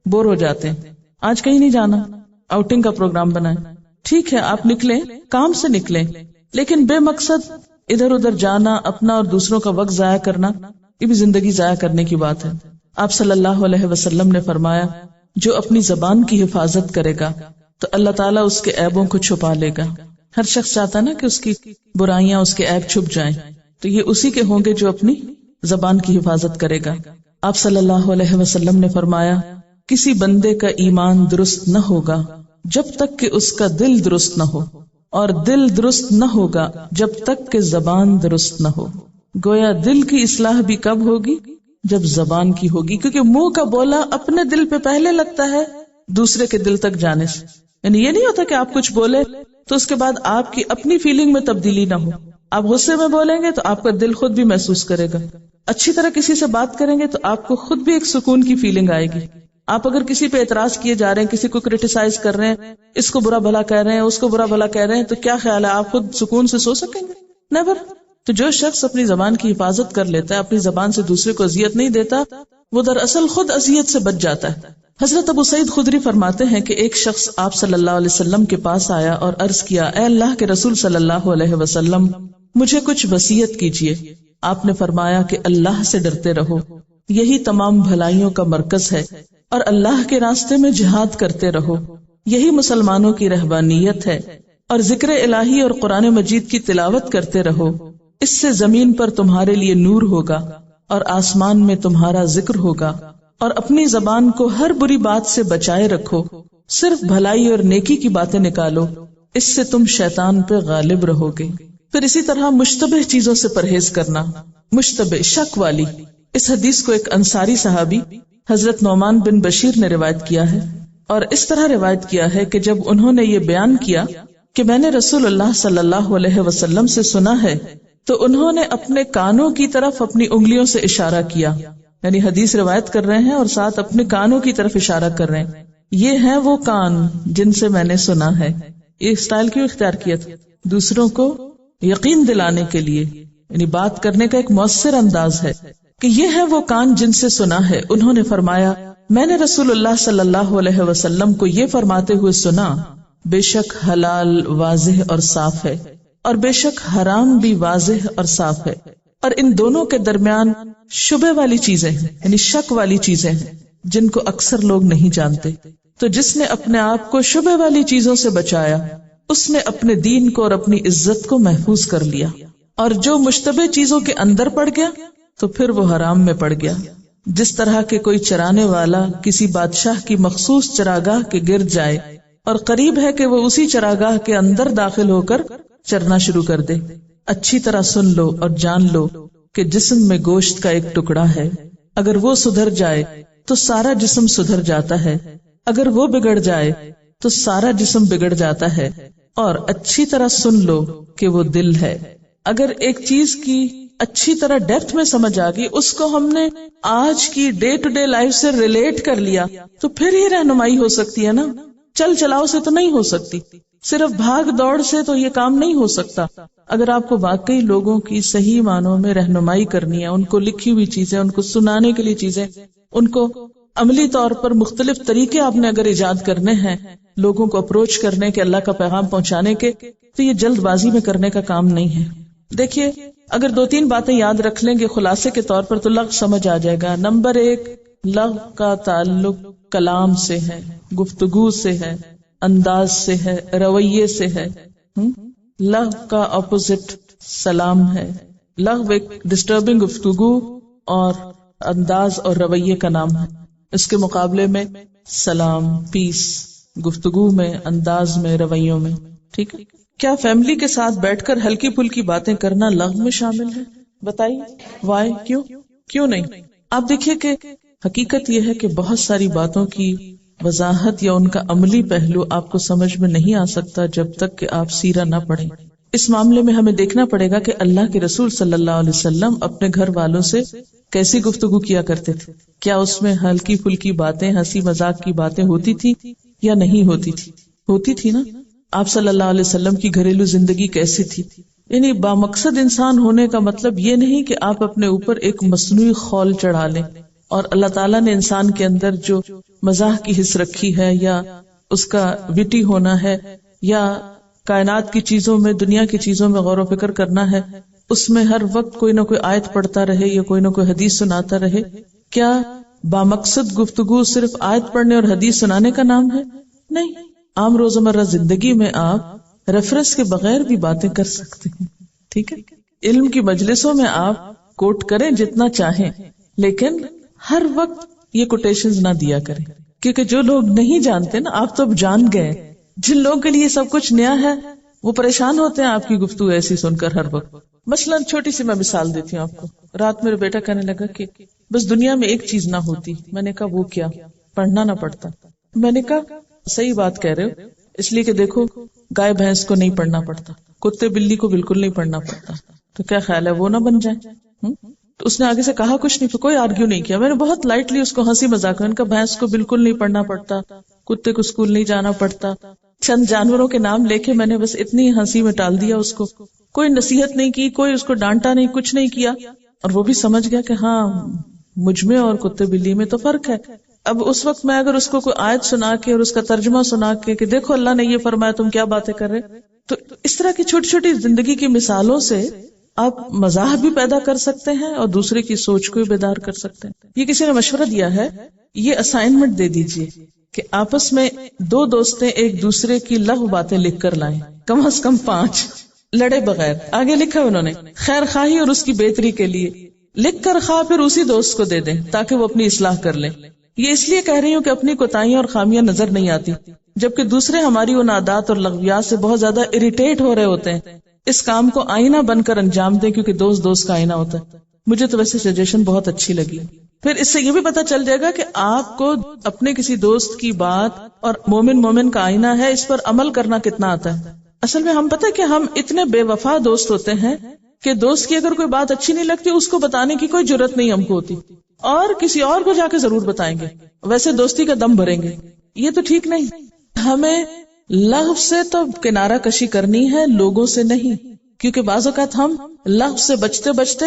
بور ہو جاتے ہیں. آج کہیں نہیں جانا، آؤٹنگ کا پروگرام بنائیں، ٹھیک ہے آپ نکلیں، کام سے نکلیں، لیکن بے مقصد ادھر ادھر جانا، اپنا اور دوسروں کا وقت ضائع کرنا، یہ بھی زندگی ضائع کرنے کی بات ہے. آپ صلی اللہ علیہ وسلم نے فرمایا جو اپنی زبان کی حفاظت کرے گا تو اللہ تعالیٰ اس کے عیبوں کو چھپا لے گا. ہر شخص چاہتا نا کہ اس کی برائیاں، اس کے عیب چھپ جائیں، تو یہ اسی کے ہوں گے جو اپنی زبان کی حفاظت کرے گا. آپ صلی اللہ علیہ وسلم نے فرمایا کسی بندے کا ایمان درست نہ ہوگا جب تک کہ اس کا دل درست نہ ہو، اور دل درست نہ ہوگا جب تک کہ زبان درست نہ ہو. گویا دل کی اصلاح بھی کب ہوگی؟ جب زبان کی ہوگی، کیونکہ منہ کا بولا اپنے دل پہ پہلے لگتا ہے دوسرے کے دل تک جانے سے. یعنی یہ نہیں ہوتا کہ آپ کچھ بولے تو اس کے بعد آپ کی اپنی فیلنگ میں تبدیلی نہ ہو. آپ غصے میں بولیں گے تو آپ کا دل خود بھی محسوس کرے گا، اچھی طرح کسی سے بات کریں گے تو آپ کو خود بھی ایک سکون کی فیلنگ آئے گی. آپ اگر کسی پہ اعتراض کیے جا رہے ہیں، کسی کو کرٹیسائز کر رہے ہیں، اس کو برا بھلا کہہ رہے ہیں، اس کو برا بھلا کہہ رہے ہیں، تو کیا خیال ہے آپ خود سکون سے سو سکیں گے؟ نیور. تو جو شخص اپنی زبان کی حفاظت کر لیتا ہے، اپنی زبان سے دوسرے کو اذیت نہیں دیتا، وہ دراصل خود اذیت سے بچ جاتا ہے. حضرت ابو سعید خدری فرماتے ہیں کہ ایک شخص آپ صلی اللہ علیہ وسلم کے پاس آیا اور عرض کیا، اے اللہ کے رسول صلی اللہ علیہ وسلم، مجھے کچھ وصیت کیجیے. آپ نے فرمایا کہ اللہ سے ڈرتے رہو، یہی تمام بھلائیوں کا مرکز ہے، اور اللہ کے راستے میں جہاد کرتے رہو، یہی مسلمانوں کی رہبانیت ہے، اور ذکر الہی اور قرآن مجید کی تلاوت کرتے رہو، اس سے زمین پر تمہارے لیے نور ہوگا اور آسمان میں تمہارا ذکر ہوگا، اور اپنی زبان کو ہر بری بات سے بچائے رکھو، صرف بھلائی اور نیکی کی باتیں نکالو، اس سے تم شیطان پہ غالب رہو گے. پھر اسی طرح مشتبہ چیزوں سے پرہیز کرنا. مشتبہ، شک والی. اس حدیث کو ایک انصاری صحابی حضرت نعمان بن بشیر نے روایت کیا ہے، اور اس طرح روایت کیا ہے کہ جب انہوں نے یہ بیان کیا کہ میں نے رسول اللہ صلی اللہ علیہ وسلم سے سنا ہے، تو انہوں نے اپنے کانوں کی طرف اپنی انگلیوں سے اشارہ کیا، یعنی حدیث روایت کر رہے ہیں اور ساتھ اپنے کانوں کی طرف اشارہ کر رہے ہیں. یہ ہیں وہ کان جن سے میں نے سنا ہے. یہ اسٹائل کیوں اختیار کیا تھا؟ دوسروں کو یقین دلانے کے لیے، یعنی بات کرنے کا ایک مؤثر انداز ہے کہ یہ ہے وہ کان جن سے سنا ہے. انہوں نے فرمایا، میں نے رسول اللہ صلی اللہ علیہ وسلم کو یہ فرماتے ہوئے سنا، بے شک حلال واضح اور صاف ہے، اور بے شک حرام بھی واضح اور صاف ہے، اور ان دونوں کے درمیان شبہ والی چیزیں ہیں، یعنی شک والی چیزیں ہیں جن کو اکثر لوگ نہیں جانتے. تو جس نے اپنے آپ کو شبہ والی چیزوں سے بچایا، اس نے اپنے دین کو اور اپنی عزت کو محفوظ کر لیا، اور جو مشتبہ چیزوں کے اندر پڑ گیا تو پھر وہ حرام میں پڑ گیا. جس طرح کہ کوئی چرانے والا کسی بادشاہ کی مخصوص چراگاہ کے گرد جائے اور قریب ہے کہ وہ اسی چراگاہ کے اندر داخل ہو کر چرنا شروع کر دے. اچھی طرح سن لو اور جان لو کہ جسم میں گوشت کا ایک ٹکڑا ہے، اگر وہ سدھر جائے تو سارا جسم سدھر جاتا ہے، اگر وہ بگڑ جائے تو سارا جسم بگڑ جاتا ہے. اور اچھی طرح سن لو کہ وہ دل ہے. اگر ایک چیز کی اچھی طرح ڈیپتھ میں سمجھ آ گئی، اس کو ہم نے آج کی ڈے ٹو ڈے لائف سے ریلیٹ کر لیا، تو پھر ہی رہنمائی ہو سکتی ہے نا. چل چلاؤ سے تو نہیں ہو سکتی، صرف بھاگ دوڑ سے تو یہ کام نہیں ہو سکتا. اگر آپ کو واقعی لوگوں کی صحیح معنوں میں رہنمائی کرنی ہے، ان کو لکھی ہوئی چیزیں، ان کو سنانے کے لیے چیزیں، ان کو عملی طور پر مختلف طریقے آپ نے اگر ایجاد کرنے ہیں، لوگوں کو اپروچ کرنے کے، اللہ کا پیغام پہنچانے کے، تو یہ جلد بازی میں کرنے کا کام نہیں ہے. دیکھیے، اگر 2-3 باتیں یاد رکھ لیں گے خلاصے کے طور پر تو لغو سمجھ آ جائے گا. نمبر 1، لغو کا تعلق کلام سے ہے، گفتگو سے ہے، انداز سے ہے، رویے سے ہے. لغو کا اپوزٹ سلام ہے. لغو ایک ڈسٹربنگ گفتگو اور انداز اور رویے کا نام ہے. اس کے مقابلے میں سلام، پیس، گفتگو میں، انداز میں، رویوں میں. ٹھیک ہے. کیا فیملی کے ساتھ بیٹھ کر ہلکی پھلکی باتیں کرنا لغو میں شامل ہے؟ بتائیے وائی، کیوں نہیں؟ آپ دیکھیے کہ حقیقت یہ ہے کہ بہت ساری باتوں کی وضاحت یا ان کا عملی پہلو آپ کو سمجھ میں نہیں آ سکتا جب تک کہ آپ سیرہ نہ پڑھیں. اس معاملے میں ہمیں دیکھنا پڑے گا کہ اللہ کے رسول صلی اللہ علیہ وسلم اپنے گھر والوں سے کیسی گفتگو کیا کرتے تھے. کیا اس میں ہلکی پھلکی باتیں، ہنسی مذاق کی باتیں ہوتی تھی یا نہیں ہوتی تھی؟ ہوتی تھی نا. آپ صلی اللہ علیہ وسلم کی گھریلو زندگی کیسی تھی؟ یعنی بامقصد انسان ہونے کا مطلب یہ نہیں کہ آپ اپنے اوپر ایک مصنوعی خول چڑھا لیں. اور اللہ تعالیٰ نے انسان کے اندر جو مزاح کی حس رکھی ہے، یا اس کا وٹی ہونا ہے، یا کائنات کی چیزوں میں، دنیا کی چیزوں میں غور و فکر کرنا ہے، اس میں ہر وقت کوئی نہ کوئی آیت پڑھتا رہے یا کوئی نہ کوئی حدیث سناتا رہے. کیا بامقصد گفتگو صرف آیت پڑھنے اور حدیث سنانے کا نام ہے؟ نہیں. عام روزمرہ زندگی میں آپ ریفرنس کے بغیر بھی باتیں کر سکتے ہیں. ٹھیک ہے. علم کی مجلسوں میں آپ کوٹ کریں جتنا چاہیں، لیکن ہر وقت یہ کوٹیشنز نہ دیا کریں، کیونکہ جو لوگ نہیں جانتے نا، آپ تو اب جان گئے. جن لوگوں کے لیے سب کچھ نیا ہے وہ پریشان ہوتے ہیں آپ کی گفتگو ایسی سن کر ہر وقت. مثلاً چھوٹی سی میں مثال دیتی ہوں آپ کو. رات میرا بیٹا کہنے لگا کہ بس دنیا میں ایک چیز نہ ہوتی. میں نے کہا وہ کیا؟ پڑھنا نہ پڑتا. میں نے کہا صحیح بات کہہ رہے ہو، اس لیے کہ دیکھو گائے بھینس کو نہیں پڑھنا پڑتا، کتے بلی کو بالکل نہیں پڑھنا پڑتا، تو کیا خیال ہے وہ نہ بن جائیں؟ تو اس نے آگے سے کہا کچھ نہیں، کوئی آرگیو نہیں کیا. میں نے بہت لائٹلی اس کو ہنسی مذاق میں کہا بھینس کو بالکل نہیں پڑھنا پڑتا، کتے کو اسکول نہیں جانا پڑتا. چند جانوروں کے نام لے کے میں نے بس اتنی ہنسی میں ٹال دیا اس کو. کوئی نصیحت نہیں کی، کوئی اس کو ڈانٹا نہیں، کچھ نہیں کیا. اور وہ بھی سمجھ گیا کہ ہاں مجھ میں اور کتے بلی میں تو فرق ہے. اب اس وقت میں اگر اس کو کوئی آیت سنا کے اور اس کا ترجمہ سنا کے کہ دیکھو اللہ نے یہ فرمایا تم کیا باتیں کر رہے، تو اس طرح کی چھوٹی چھوٹی زندگی کی مثالوں سے آپ مزاح بھی پیدا کر سکتے ہیں اور دوسرے کی سوچ کو بھی بیدار کر سکتے ہیں. یہ کسی نے مشورہ دیا ہے، یہ اسائنمنٹ دے دیجئے کہ آپس میں 2 دوستیں ایک دوسرے کی لغو باتیں لکھ کر لائیں، کم از کم 5 لڑے بغیر. آگے لکھا انہوں نے خیر خواہی اور اس کی بہتری کے لیے لکھ کر خواہ پھر اسی دوست کو دے دیں تاکہ وہ اپنی اصلاح کر لیں. یہ اس لیے کہہ رہی ہوں کہ اپنی کوتاہیاں اور خامیاں نظر نہیں آتی، جبکہ دوسرے ہماری ان عادات اور لغویات سے بہت زیادہ اریٹیٹ ہو رہے ہوتے ہیں. اس کام کو آئینہ بن کر انجام دیں، کیونکہ دوست دوست کا آئینہ ہوتا ہے. مجھے تو ویسے سجیشن بہت اچھی لگی. پھر اس سے یہ بھی پتا چل جائے گا کہ آپ کو اپنے کسی دوست کی بات اور مومن کا آئینہ ہے، اس پر عمل کرنا کتنا آتا ہے. اصل میں ہم پتہ ہے کہ ہم اتنے بے وفا دوست ہوتے ہیں کہ دوست کی اگر کوئی بات اچھی نہیں لگتی اس کو بتانے کی کوئی جرت نہیں ہم کو ہوتی، اور کسی اور کو جا کے ضرور بتائیں گے، ویسے دوستی کا دم بھریں گے. یہ تو ٹھیک نہیں. ہمیں لغو سے تو کنارہ کشی کرنی ہے، لوگوں سے نہیں، کیونکہ بعض اوقات ہم لغو سے بچتے بچتے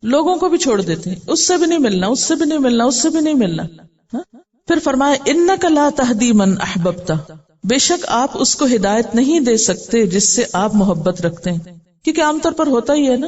لوگوں کو بھی چھوڑ دیتے ہیں. اس سے بھی نہیں ملنا، اس سے بھی نہیں ملنا، اس سے بھی نہیں ملنا. پھر فرمایا انک لا تہدی من احببت، بے شک آپ اس کو ہدایت نہیں دے سکتے جس سے آپ محبت رکھتے ہیں. کیونکہ عام طور پر ہوتا ہی ہے نا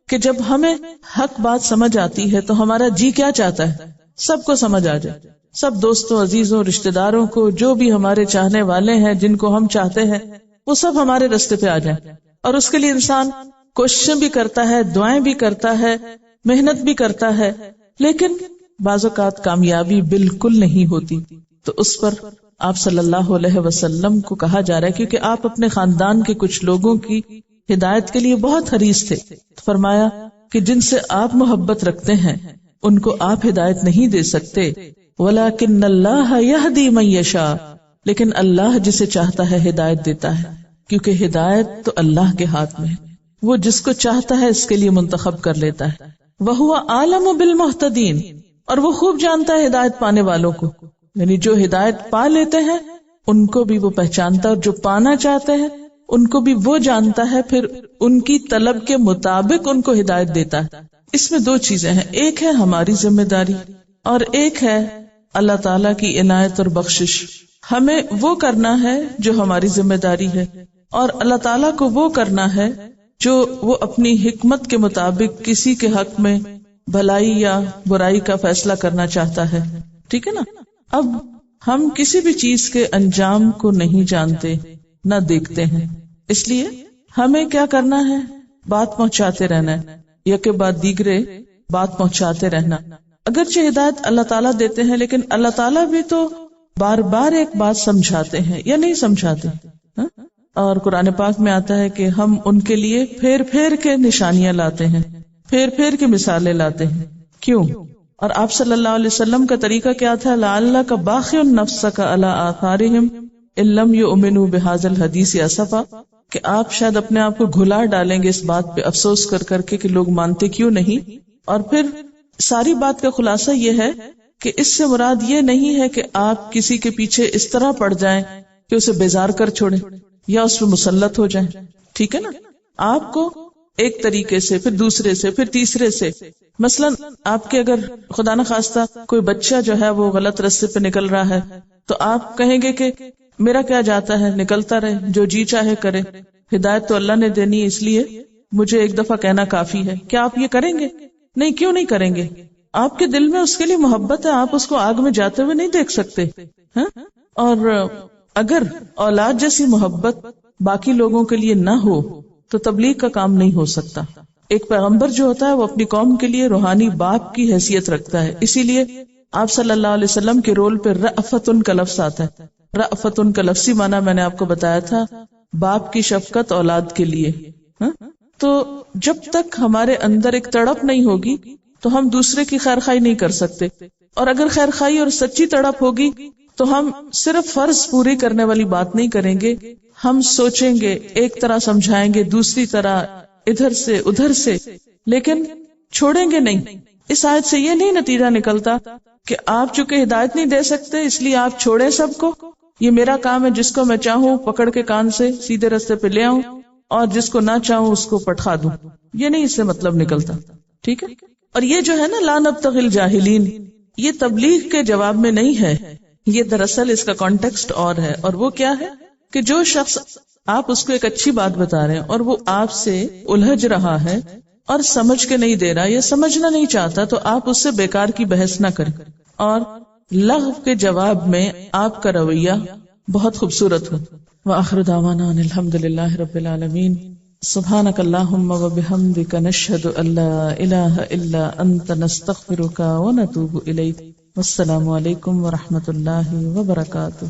کہ جب ہمیں حق بات سمجھ آتی ہے تو ہمارا جی کیا چاہتا ہے سب کو سمجھ آ جائے، سب دوستوں، عزیزوں، رشتہ داروں کو، جو بھی ہمارے چاہنے والے ہیں، جن کو ہم چاہتے ہیں، وہ سب ہمارے راستے پہ آ جائیں. اور اس کے لیے انسان کوششیں بھی کرتا ہے، دعائیں بھی کرتا ہے، محنت بھی کرتا ہے، لیکن بعض اوقات کامیابی بالکل نہیں ہوتی. تو اس پر آپ صلی اللہ علیہ وسلم کو کہا جا رہا ہے، کیونکہ آپ اپنے خاندان کے کچھ لوگوں کی ہدایت کے لیے بہت حریص تھے. فرمایا کہ جن سے آپ محبت رکھتے ہیں ان کو آپ ہدایت نہیں دے سکتے. وَلَكِنَّ اللَّهَ يَهْدِي مَن يَشَاءُ، لیکن اللہ جسے چاہتا ہے ہدایت دیتا ہے، کیونکہ ہدایت تو اللہ کے ہاتھ میں ہے. وہ جس کو چاہتا ہے اس کے لیے منتخب کر لیتا ہے. وَهُوَ أَعْلَمُ بِالْمُهْتَدِينَ، اور وہ خوب جانتا ہے ہدایت پانے والوں کو، یعنی جو ہدایت پا لیتے ہیں ان کو بھی وہ پہچانتا ہے، اور جو پانا چاہتے ہیں ان کو بھی وہ جانتا ہے، پھر ان کی طلب کے مطابق ان کو ہدایت دیتا ہے. اس میں 2 چیزیں ہیں، ایک ہے ہماری ذمہ داری اور ایک ہے اللہ تعالیٰ کی عنایت اور بخشش. ہمیں وہ کرنا ہے جو ہماری ذمہ داری ہے، اور اللہ تعالیٰ کو وہ کرنا ہے جو وہ اپنی حکمت کے مطابق کسی کے حق میں بھلائی یا برائی کا فیصلہ کرنا چاہتا ہے. ٹھیک ہے نا. اب ہم کسی بھی چیز کے انجام کو نہیں جانتے نہ دیکھتے ہیں، اس لیے ہمیں کیا کرنا ہے، بات پہنچاتے رہنا ہے، یکے بعد دیگرے بات پہنچاتے رہنا. اگرچہ ہدایت اللہ تعالیٰ دیتے ہیں، لیکن اللہ تعالیٰ بھی تو بار بار ایک بات سمجھاتے ہیں یا نہیں سمجھاتے. اور قرآن پاک میں آتا ہے کہ ہم ان کے لیے پھیر پھیر کے نشانیاں لاتے ہیں، پھیر پھیر کے مثالیں لاتے ہیں. کیوں؟ اور آپ صلی اللہ علیہ وسلم کا طریقہ کیا تھا؟ لعلک باخع نفسک علی آثارہم ان لم یؤمنوا بہذا الحدیث اسفا، کہ آپ شاید اپنے آپ کو گھلا ڈالیں گے اس بات پہ افسوس کر کر کے کہ لوگ مانتے کیوں نہیں. اور پھر ساری بات کا خلاصہ یہ ہے کہ اس سے مراد یہ نہیں ہے کہ آپ کسی کے پیچھے اس طرح پڑ جائیں کہ اسے بیزار کر چھوڑیں یا اس پہ مسلط ہو جائیں. ٹھیک ہے نا. آپ کو ایک طریقے سے، پھر دوسرے سے، پھر تیسرے سے، مثلا آپ کے اگر خدا نخواستہ کوئی بچہ جو ہے وہ غلط راستے پہ نکل رہا ہے تو آپ کہیں گے کہ میرا کیا جاتا ہے، نکلتا رہے، جو جی چاہے کرے، ہدایت تو اللہ نے دینی ہے، اس لیے مجھے ایک دفعہ کہنا کافی ہے. کیا آپ یہ کریں گے؟ نہیں. کیوں نہیں کریں گے؟ آپ کے دل میں اس کے لیے محبت ہے، آپ اس کو آگ میں جاتے ہوئے نہیں دیکھ سکتے. اور اگر اولاد جیسی محبت باقی لوگوں کے لیے نہ ہو تو تبلیغ کا کام نہیں ہو سکتا. ایک پیغمبر جو ہوتا ہے وہ اپنی قوم کے لیے روحانی باپ کی حیثیت رکھتا ہے. اسی لیے آپ صلی اللہ علیہ وسلم کے رول پہ رأفتن کا لفظ آتا ہے. رأفتن کا لفظی معنی میں نے آپ کو بتایا تھا، باپ کی شفقت اولاد کے لیے. تو جب تک ہمارے اندر ایک تڑپ نہیں ہوگی تو ہم دوسرے کی خیر خواہی نہیں کر سکتے. اور اگر خیر خواہی اور سچی تڑپ ہوگی تو ہم صرف فرض پوری کرنے والی بات نہیں کریں گے، ہم سوچیں گے، ایک طرح سمجھائیں گے، دوسری طرح، ادھر سے ادھر سے. لیکن چھوڑیں گے نہیں. اس آیت سے یہ نہیں نتیجہ نکلتا کہ آپ چونکہ ہدایت نہیں دے سکتے اس لیے آپ چھوڑیں سب کو، یہ میرا کام ہے، جس کو میں چاہوں پکڑ کے کان سے سیدھے راستے پہ لے آؤں اور جس کو نہ چاہوں اس کو پٹھا دوں. یہ نہیں اس سے مطلب نکلتا. ٹھیک ہے. اور یہ جو ہے نا لا نبتغی الجاہلین، یہ تبلیغ کے جواب میں نہیں ہے، یہ دراصل اس کا کانٹیکسٹ اور ہے. اور وہ کیا ہے کہ جو شخص آپ اس کو ایک اچھی بات بتا رہے ہیں اور وہ آپ سے الجھ رہا ہے اور سمجھ کے نہیں دے رہا یا سمجھنا نہیں چاہتا، تو آپ اس سے بیکار کی بحث نہ کریں. اور لغو کے جواب میں آپ کا رویہ بہت خوبصورت ہو. وآخر دعوانا ان الحمد للہ رب العالمین. سبحانک اللہم وبحمدک نشہد ان لا الہ الا انت نستغفرک ونتوب الیک. والسلام علیکم ورحمۃ اللہ وبرکاتہ.